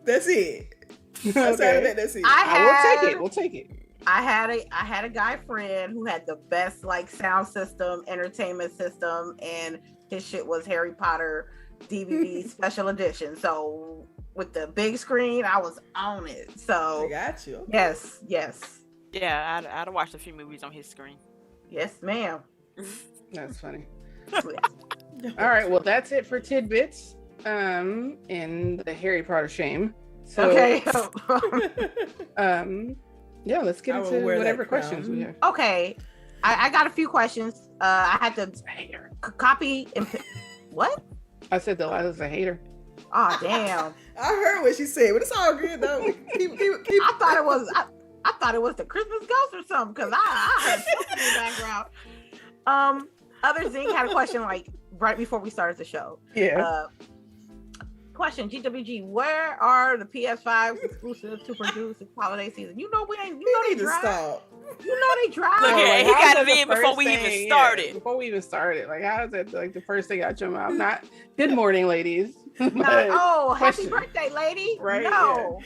That's it. That's it. We'll take it. I had a guy friend who had the best like sound system, entertainment system, and his shit was Harry Potter DVD special edition. So with the big screen, I was on it. So I got you. Yes. Yeah, I'd watched a few movies on his screen. Yes, ma'am. That's funny. All right, well that's it for tidbits in the Harry Potter shame. So okay. Yeah, let's get into whatever questions we have. Okay, I got a few questions. I had to copy and what? I said Delilah's a hater. Oh damn! I heard what she said, but it's all good though. Keep. I thought it was. I thought it was the Christmas ghost or something because I heard something in the background. Other Zing had a question like right before we started the show. Yeah. Question: GWG, where are the PS5 exclusives to produce this holiday season? You know they drive. Stop. You know they drive. Look here, he got it in before we even started. Yeah, before we even started, like how is that like the first thing out your mouth? Not good morning, ladies. Happy birthday, lady. Right? No.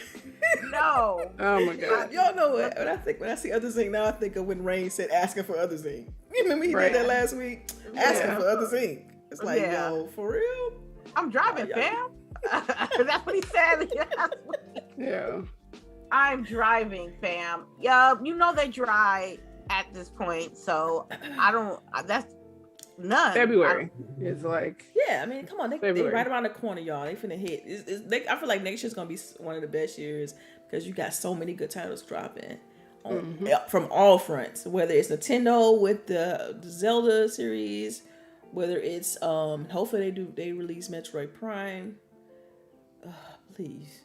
Oh my god. Y'all know what? When I see Other Zing, now I think of when Rain said asking for Other Zing. You remember he did that last week? Asking for Other Zing. It's like, yo, for real? I'm driving, fam. That's what he said last week. Yeah. I'm driving, fam. Yeah, you know they dry at this point, so I don't. That's none. February is like. Yeah, I mean, come on, they right around the corner, y'all. They finna hit. I feel like next year's gonna be one of the best years because you got so many good titles dropping from all fronts. Whether it's Nintendo with the Zelda series, whether it's hopefully they release Metroid Prime. Please.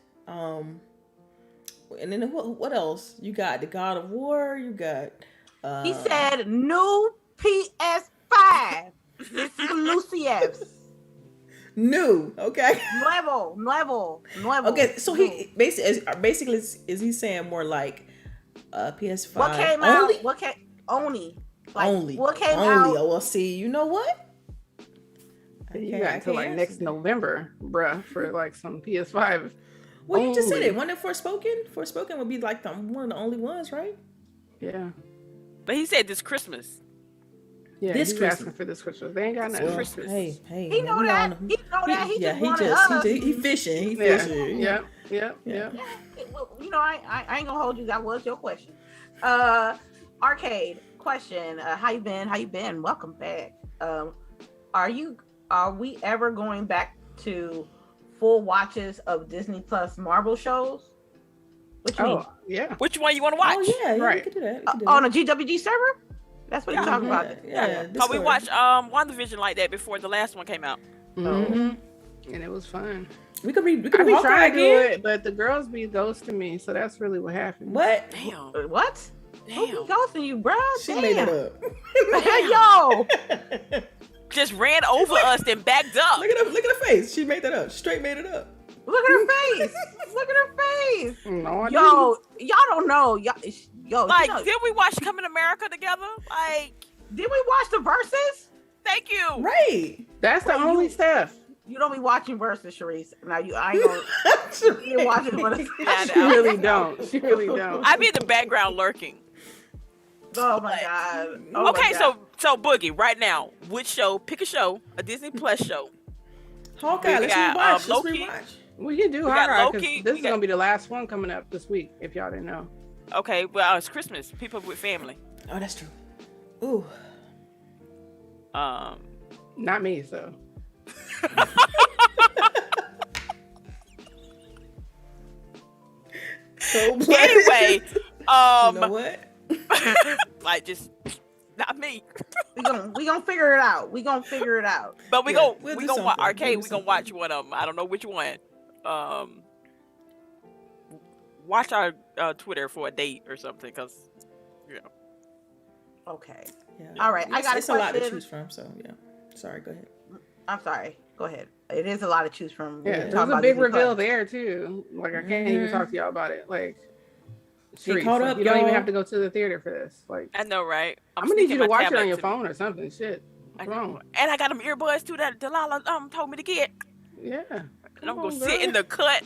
and then what else? You got the God of War. You got. He said new PS5 exclusives. New, okay. Nuevo. Okay, so he basically is he saying more like PS5? What came only? out? What came only? Like, only. What came only. out? Oh, well, see, you know what? You got until like next November, bruh, for like some PS5. Well, you just said it. Wasn't it Forespoken? Forespoken would be like one of the only ones, right? Yeah. But he said this Christmas. Yeah, this he's Christmas. asking for this Christmas. They ain't got nothing. Christmas. Hey, he know that. He know that. He fishing. He Yeah. fishing. Yeah. You know, I ain't gonna hold you. That was your question. Arcade question. How you been? Welcome back. Are we ever going back to full watches of Disney Plus Marvel shows? What you mean? Yeah. Which one you want to watch? Oh yeah, Right. We could do that. On a GWG server? That's what you're talking about. Yeah. But we watched WandaVision like that before the last one came out. Mm-hmm. And it was fun. We could be I be Hawkeye trying to do again. it, but the girls be ghosting me, so that's really what happened. What? Damn. What? Who be ghosting you, bro? She made it up. Yo. Just ran over us and backed up. Look at her face. She made that up. Straight made it up. Look at her face. Look at her face. No, Yo, y'all don't know. Yo, Like, you know, did we watch Coming America together? Like, did we watch the verses? thank you. Right. that's the only stuff. You don't be watching verses, CHAREECE. Now I ain't gonna. You watching verses. She really don't. She really don't. I be in the background lurking. Oh my god. Oh Okay, my God. so Boogie, right now, which show? Pick a show, a Disney Plus show. Hawkeye. We Let's got, rewatch. Let's Loki. rewatch. We can do We got Hawkeye, 'cause Loki, this we is got- gonna be the last one coming up this week. If y'all didn't know. Okay, well, it's Christmas. People with family. Oh, that's true. Ooh. Not me, so. So Anyway, you know what? like just not me. We gonna figure it out. We gonna figure it out. But we Yeah, go we'll we do gonna watch something. Arcade. We'll We do gonna watch one of them. I don't know which one. Watch our Twitter for a date or something, cause Okay. Yeah. All right, I got It's a a lot to question. choose from. So yeah. Sorry. Go ahead. I'm sorry. Go ahead. It is a lot to choose from. Yeah, there's a big reveal there too. Like I can't even talk to y'all about it. Like, Get caught up, you don't even y'all. have to go to the theater for this. Like, I know, right? I'm gonna need you to sneaking my watch it tablet on your to- phone or something. Shit, I what's wrong? And I got them earbuds too that Delilah told me to get. Yeah, And I'm Come gonna on, sit girl. in the cut.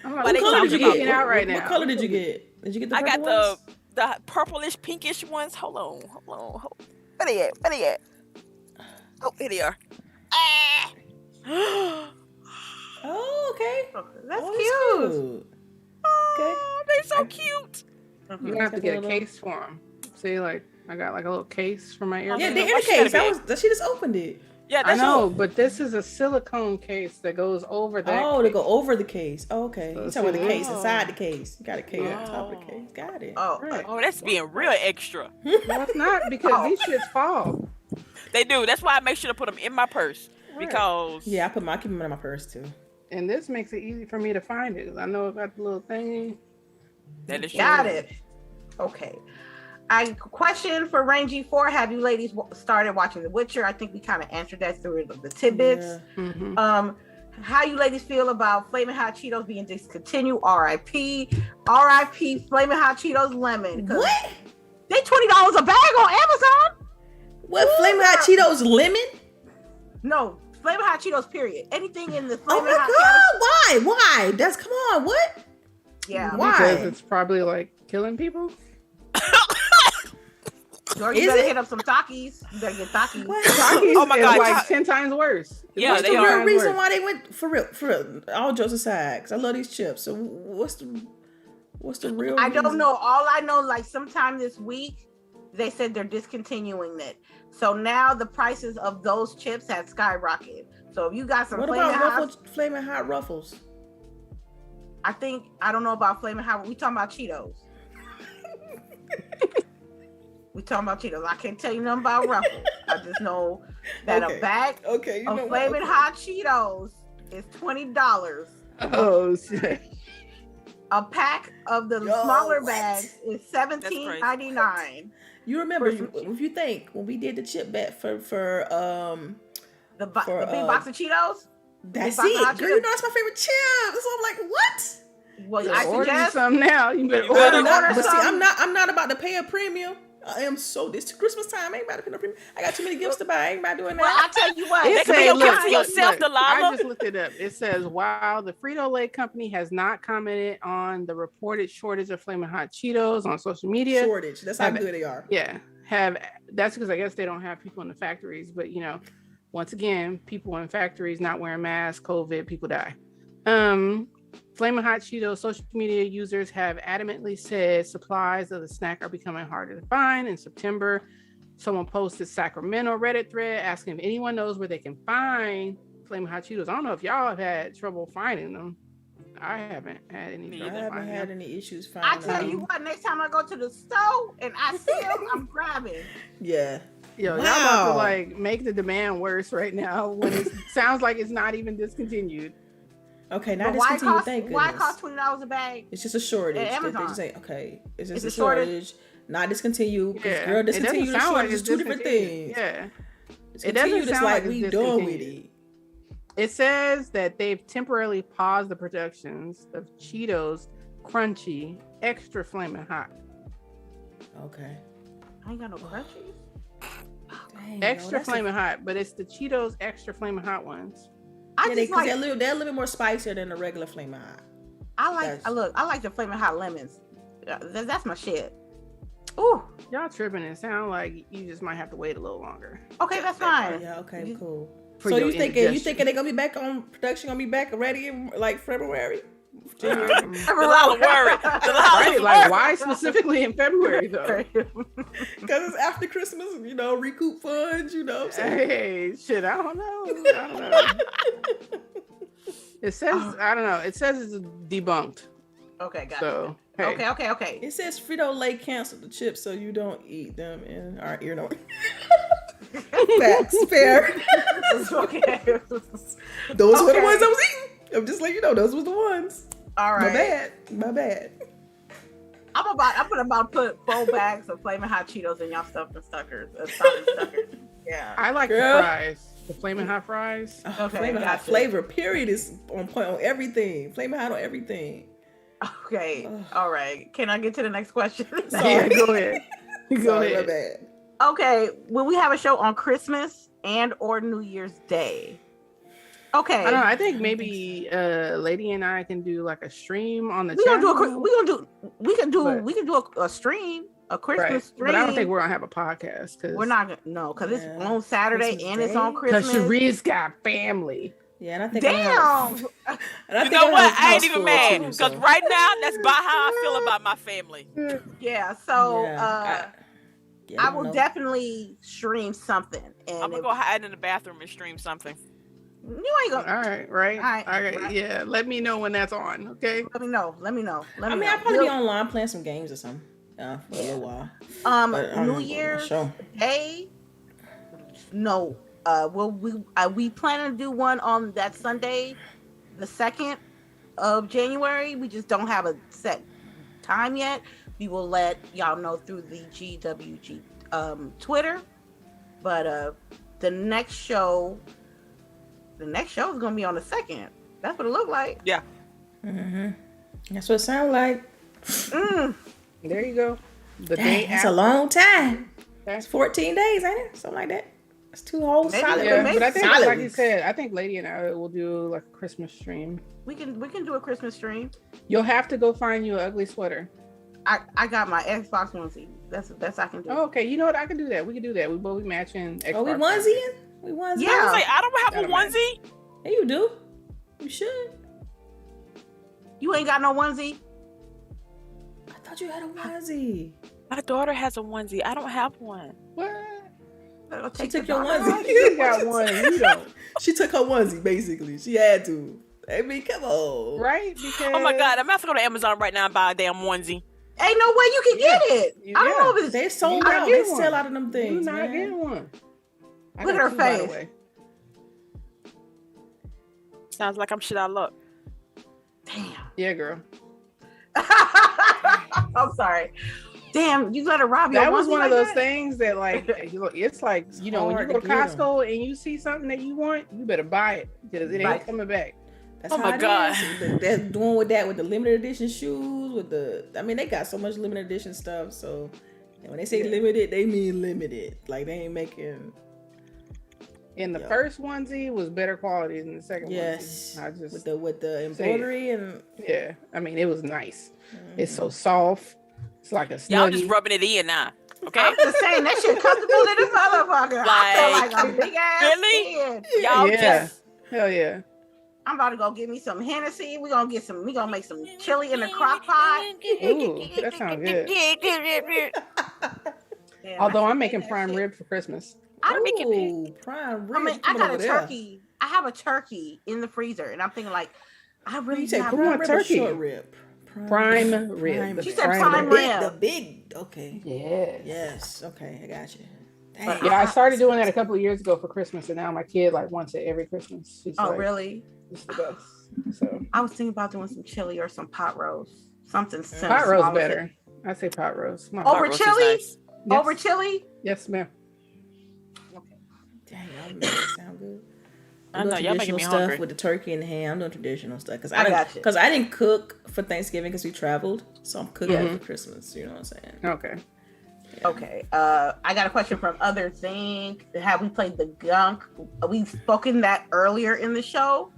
I'm But like, they what talking color did you about- get out right now? What color did you get? Did you get the I got purple ones? the purplish pinkish ones. Hold on. Where they at? Oh, here they are. Ah! Oh, okay. That's Oh, cute. Okay. Oh, they so cute. You're gonna have to get a case for them. See, like, I got like a little case for my earbuds. Yeah, Yeah, the why inner she gotta case. She just opened it. Yeah, I that's know, but this is a silicone case that goes over that. Oh, to go over the case. Oh, okay. So You talking about the see, case inside the case? You got a case Yeah. on top of the case. Got it. Oh, Right. Oh, that's being real extra. No, it's not because these shits fall. They do. That's why I make sure to put them in my purse Right. because Yeah, I keep them in my purse too. And this makes it easy for me to find it. 'Cause I know about the little thingy. that is got true. it. Okay. I question for Rangy 4. Have you ladies started watching The Witcher? I think we kind of answered that through the tidbits. Yeah. Mm-hmm. How you ladies feel about Flamin' Hot Cheetos being discontinued? RIP Flamin' Hot Cheetos Lemon. 'Cause What? They $20 a bag on Amazon. What? Flamin' Hot Cheetos lemon? No, Flamin' Hot Cheetos. Period. Anything in the Oh Flamin' my Hot god! Why? That's come on. What? category. Yeah. Why? Because it's probably like killing people. Or you Is better it? hit up some Takis. You better get Takis. What? Takis Oh my is God, like 10 times worse. It's Yeah, like they The 10 are. real times reason worse. why they went for real. All jokes aside, 'cause I love these chips. So what's the real? I don't reason? know. All I know, like sometime this week, they said they're discontinuing it. So now the prices of those chips have skyrocketed. So if you got some What Flamin' about Hot, Flamin' Hot Ruffles? I don't know about Flamin' Hot. We talking about Cheetos. We talking about Cheetos. I can't tell you nothing about Ruffles. I just know that Okay. a bag Okay, you of know Flamin' what? Hot Cheetos is $20. Oh, shit. A pack of the smaller bags is $17.99. You remember if you think when we did the chip bet for the big box of Cheetos? That's it. Girl, you know that's my favorite chip. So I'm like, what? Well, I suggest some now. You better order but some. See, I'm not about to pay a premium. I am so this Christmas time. I ain't about to pay no premium. I got too many gifts to buy. I ain't about doing that. Well, I tell you what, it can be your gift to yourself, Delilah. I just looked it up. It says, while the Frito-Lay company has not commented on the reported shortage of Flamin' Hot Cheetos on social media. Shortage. That's how good they are. Yeah. That's because I guess they don't have people in the factories, but you know, once again, people in factories not wearing masks, COVID, people die. Flamin' Hot Cheetos social media users have adamantly said supplies of the snack are becoming harder to find. In September, someone posted Sacramento Reddit thread asking if anyone knows where they can find Flamin' Hot Cheetos. I don't know if y'all have had trouble finding them. I haven't had any trouble. I haven't had any issues finding them. I tell you what, next time I go to the store and I see them, I'm grabbing. Yeah. Yo, y'all about to like make the demand worse right now when it sounds like it's not even discontinued. Okay, not discontinued. Thank goodness. Why it cost $20 a bag? It's just a shortage. At Amazon. They just say, okay, it's just a shortage. Not discontinued. Because girl, discontinued and shortage is two different things. Yeah. It doesn't sound like we done with it. It says that they've temporarily paused the productions of Cheetos Crunchy Extra Flamin' Hot. Okay. I ain't got no crunchies. Dang, extra Flamin' Hot, but it's the Cheetos Extra Flamin' Hot ones. They're a little bit more spicier than the regular Flamin' Hot. I like the Flamin' Hot lemons. That's my shit. Ooh, y'all tripping. It sound like you just might have to wait a little longer. Okay, that's fine. Yeah, okay, cool. So you thinking they're gonna be back on production? Gonna be back ready in like February? Delilah worried. Right? Like why specifically in February though? Because it's after Christmas, you know, recoup funds. You know, what I'm saying? Hey, shit, I don't know. It says I don't know. It says it's debunked. Okay, got so, it. Hey. Okay. It says Frito-Lay canceled the chips so you don't eat them in our ear. No. Facts, fair. Okay. Those were the ones I was eating. I'm just letting you know, those were the ones. All right. My bad. I'm about to put 4 bags of Flamin' Hot Cheetos in y'all stuffing suckers. Yeah. I like the fries. The Flamin' Hot fries. Okay. Flamin' Hot flavor, period, is on point on everything. Flamin' Hot on everything. Okay. All right. Can I get to the next question? Yeah, go ahead. Sorry, my bad. Okay. Will we have a show on Christmas and or New Year's Day? Okay. I don't know. I think maybe Lady and I can do like a stream on the we channel. We can do a stream, a Christmas stream. But I don't think we're gonna have a podcast because we're not gonna because it's on Saturday Christmas and Day? it's on Christmas. Because CHAREECE got family. Yeah, and I think damn. You know what? I ain't even mad because right now that's about how I feel about my family. Yeah. So I will know. definitely stream something. And I'm gonna go hide in the bathroom and stream something. You ain't gonna. All right, right. Right. Yeah, let me know when that's on. Okay. Let me know. I'll probably be online playing some games or something. For a little while. New Year's Day. No. We plan to do one on that Sunday, the 2nd of January. We just don't have a set time yet. We will let y'all know through the GWG Twitter. But the next show is gonna be on the 2nd. That's what it looked like. Yeah. Mm-hmm. That's what it sounds like. There you go. That's a long time. That's 14 days, ain't it? Something like that. It's 2 whole solid. Yeah, but I think, like you said, I think Lady and I will do like a Christmas stream. We can do a Christmas stream. You'll have to go find you an ugly sweater. I got my Xbox onesie. That's the best I can do. Oh, okay. You know what? I can do that. We can do that. We both be matching Xbox. Oh, we onesie? We onesie? Yeah. I don't have a onesie. Hey, you do. You should. You ain't got no onesie? I thought you had a onesie. My daughter has a onesie. I don't have one. What? She took your onesie. You got one. You don't. She took her onesie, basically. She had to. I mean, come on. Right? Because... Oh my God. I'm about to go to Amazon right now and buy a damn onesie. Ain't no way you can get it. I don't know if it's... They sold out. They sell out of them things. You're not getting one. Look at her face. Sounds like I'm shit out of luck. Damn. Yeah, girl. sorry. Damn, you let her rob you. That was one of those things that, like, it's like, you know, when you go to Costco and you see something that you want, you better buy it because it ain't coming back. That's my God. They're doing with the limited edition shoes, they got so much limited edition stuff. So when they say limited, they mean limited. Like they ain't making. And the first onesie was better quality than the second onesie. I just with the embroidery and it was nice. Mm-hmm. It's so soft. It's like a snuggie. Y'all just rubbing it in now. Okay, I'm just saying that shit comfortable in this motherfucker. I feel like a big ass really? kid. Y'all just hell yeah. I'm about to go get me some Hennessy. We gonna make some chili in the crock pot. Ooh, that sounds good. Although I'm making prime rib for Christmas. I'm making prime rib. I got a turkey. I have a turkey in the freezer, and I'm thinking like, I really say prime rib turkey. Short rib. Prime rib. She said prime rib. The big. Okay. Yes. Yes. Okay, I got you. Dang. Yeah, I started doing that a couple of years ago for Christmas, and now my kid wants it every Christmas. She's really? It's the best. So I was thinking about doing some chili or some pot roast. Something simple. Pot roast better. I say pot roast. Over chili? Nice. Yes. Over chili? Yes, ma'am. Okay. Dang, y'all make it sound good. I know y'all making me stuff hungry. With the turkey and the ham. I'm doing traditional stuff because I didn't cook for Thanksgiving because we traveled, so I'm cooking for Christmas. You know what I'm saying? Okay. Yeah. Okay. I got a question from Other Thing. Have we played the gunk? We've spoken that earlier in the show.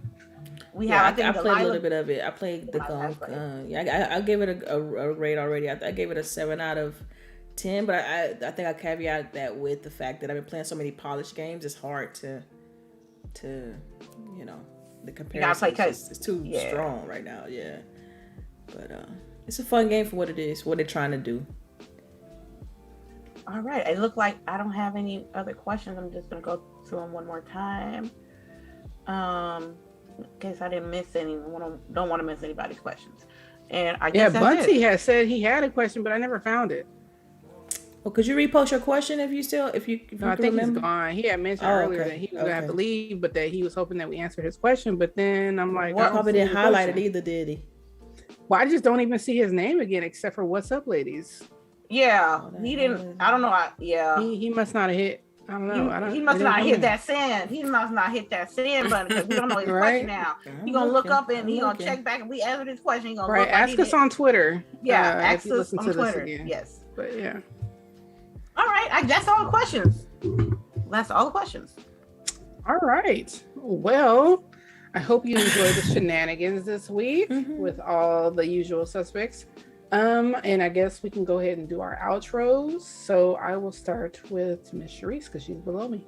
I played a little bit of it. I played the gunk. I gave it a rate already. I gave it a 7 out of 10, but I think I caveat that with the fact that I've been playing so many polished games. It's hard to the comparison is too strong right now. Yeah, but it's a fun game for what it is, what they're trying to do. All right, it looked like I don't have any other questions. I'm just gonna go through them one more time. In case I didn't miss any, don't want to miss anybody's questions. And I guess Bunty has said he had a question, but I never found it. Well, could you repost your question if you no, I think remember? He's gone. He had mentioned earlier that he was gonna have to leave, but that he was hoping that we answered his question. But then I'm like, I probably didn't highlight it either, did he? Well, I just don't even see his name again, except for "What's up, ladies." Yeah, he didn't. I don't know. He must not have hit. I don't know. He must not hit that send. He must not hit that send button because we don't know his question now. He gonna look up and he gonna check back. And we answered his question. He gonna ask us on Twitter. Yeah, ask us on Twitter. Yes, but yeah. All right, that's all the questions. That's all the questions. All right. Well, I hope you enjoyed the shenanigans this week with all the usual suspects. And I guess we can go ahead and do our outros. So I will start with Miss CHAREECE because she's below me.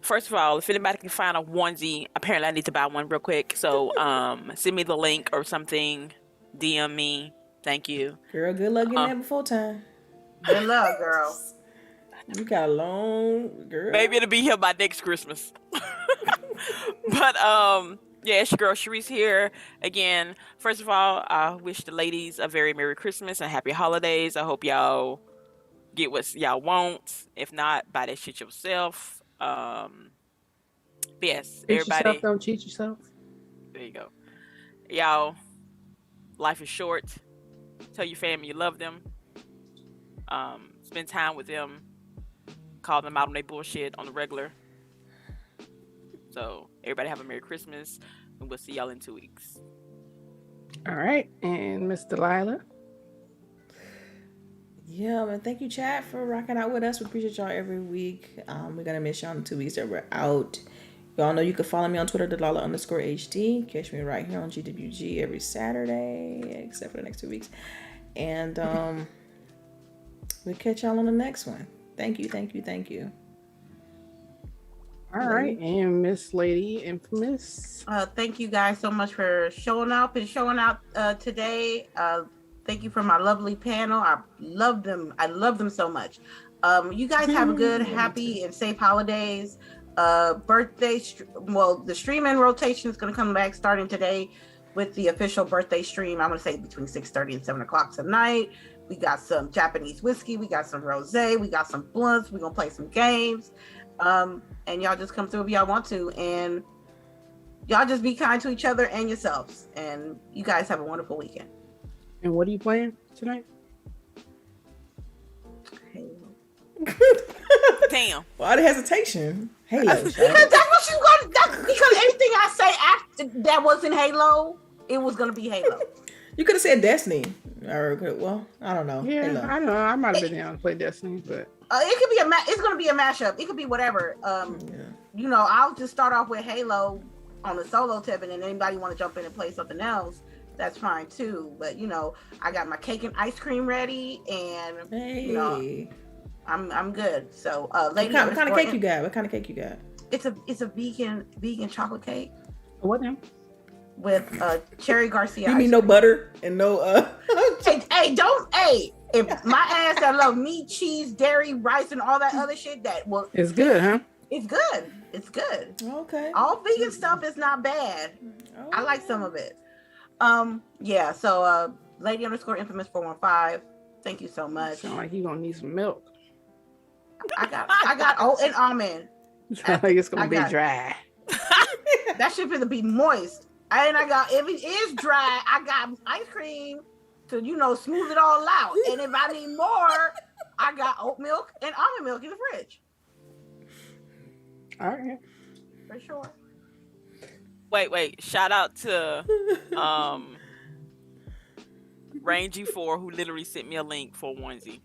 First of all, if anybody can find a onesie, apparently I need to buy one real quick. So send me the link or something. DM me. Thank you. Girl, good luck getting that before time. Good luck, girl. You got a long girl. Maybe it'll be here by next Christmas. But it's your girl CHAREECE here again. First of all, I wish the ladies a very Merry Christmas and Happy Holidays. I hope y'all get what y'all want. If not, buy that shit yourself. Yes, everybody. Yourself, don't cheat yourself. There you go. Y'all, life is short. Tell your family you love them. Spend time with them. Call them out on their bullshit on the regular. So everybody have a Merry Christmas, and we'll see y'all in 2 weeks. All right, and Miss DELILAH. Yeah, man. Thank you, chat, for rocking out with us. We appreciate y'all every week. We're gonna miss y'all in 2 weeks that we're out. Y'all know you can follow me on Twitter, DELILAH_HD. Catch me right here on GWG every Saturday, except for the next 2 weeks. And we'll catch y'all on the next one. Thank you. All right, and Miss Lady Infamous. Thank you guys so much for showing up and showing out today. Thank you for my lovely panel. I love them. I love them so much. You guys have a good, happy, and safe holidays. The streaming rotation is going to come back starting today with the official birthday stream. I'm going to say between 6:30 and 7 o'clock tonight. We got some Japanese whiskey. We got some rosé. We got some blunts. We're going to play some games. And y'all just come through if y'all want to. And y'all just be kind to each other and yourselves. And you guys have a wonderful weekend. And what are you playing tonight? Damn. Why the hesitation? Halo. Because that's what you got. Because anything I say after that wasn't Halo, it was gonna be Halo. You could have said Destiny, or I don't know. Yeah, Halo. I don't know. I might have been down to play Destiny, but it could be it's gonna be a mashup. It could be whatever. You know, I'll just start off with Halo on the solo tip, and then anybody want to jump in and play something else, that's fine too. But you know, I got my cake and ice cream ready, and you know, I'm good. So, lady, what kind of cake you got? What kind of cake you got? It's a vegan chocolate cake. What now? With Cherry Garcia. You mean no butter and no hey, if my ass that love meat, cheese, dairy, rice, and all that other shit, it's good, huh? It's good. It's good. Okay. All vegan stuff is not bad. Oh. I like some of it. Yeah. So, lady _ infamous 415. Thank you so much. Sound like you gonna need some milk. I got oat and almond. Sound like it's gonna be dry. That shit finna be moist. And I got, if it is dry, I got ice cream to, you know, smooth it all out. And if I need more, I got oat milk and almond milk in the fridge. All right. For sure. Wait. Shout out to Rangy4, who literally sent me a link for onesie.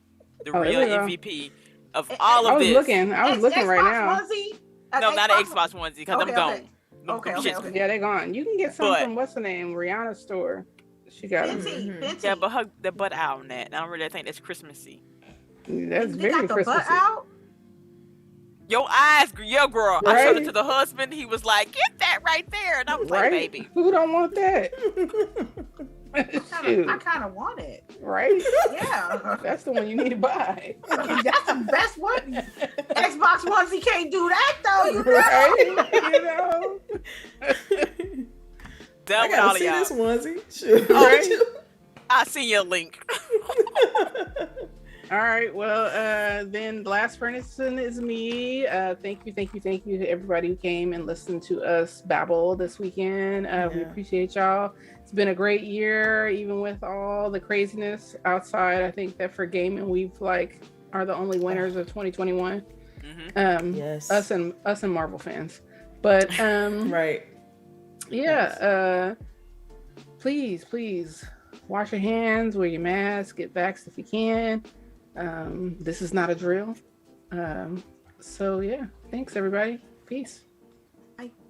The real MVP of all of this. I was looking right now. Onesie? No, not an Xbox onesie, because I'm gone. Okay. Okay. Yeah, they're gone. You can get some from what's the name? Rihanna's store. She got them. Yeah, but the butt out on that. I don't really think that's Christmassy. That's very Christmassy. Butt out? Your eyes, yeah, girl. Right? I showed it to the husband. He was like, "Get that right there," and I was like, "Baby, who don't want that?" I kind of want it. Right? Yeah. That's the one you need to buy. That's the best one. Xbox onesie can't do that though. You know? You know? Done with all of y'all. This onesie. Sure. Right? I see your link. All right. Well, then last person is me. Thank you to everybody who came and listened to us babble this weekend. We appreciate y'all. It's been a great year, even with all the craziness outside. I think that for gaming, we've are the only winners of 2021. Mm-hmm. Yes. Us and Marvel fans. But right. Yeah. Please wash your hands, wear your mask, get vaxxed if you can. This is not a drill. So yeah, thanks everybody. Peace.